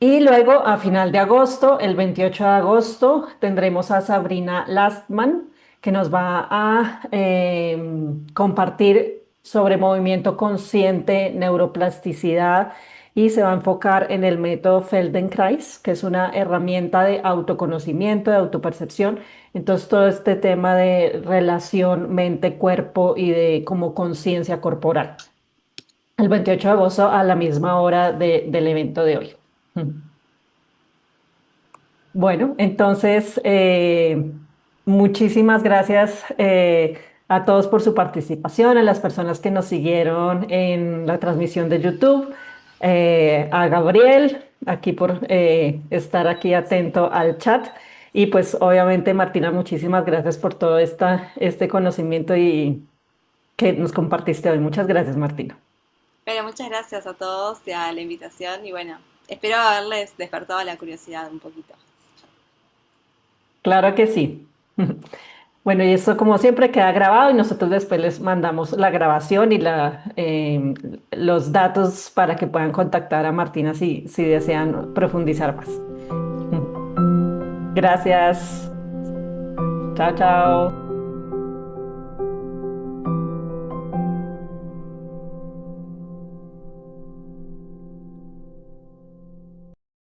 Y luego, a final de agosto, el 28 de agosto, tendremos a Sabrina Lastman, que nos va a compartir sobre movimiento consciente, neuroplasticidad, y se va a enfocar en el método Feldenkrais, que es una herramienta de autoconocimiento, de autopercepción. Entonces, todo este tema de relación mente-cuerpo y de como conciencia corporal. El 28 de agosto a la misma hora del evento de hoy. Bueno, entonces, muchísimas gracias a todos por su participación, a las personas que nos siguieron en la transmisión de YouTube, a Gabriel, aquí por estar aquí atento al chat. Y pues obviamente, Martina, muchísimas gracias por todo este conocimiento y que nos compartiste hoy. Muchas gracias, Martina. Pero muchas gracias a todos y a la invitación y bueno, espero haberles despertado la curiosidad un poquito. Claro que sí. Bueno, y esto como siempre queda grabado y nosotros después les mandamos la grabación y los datos para que puedan contactar a Martina si desean profundizar más. Gracias. Chao, chao.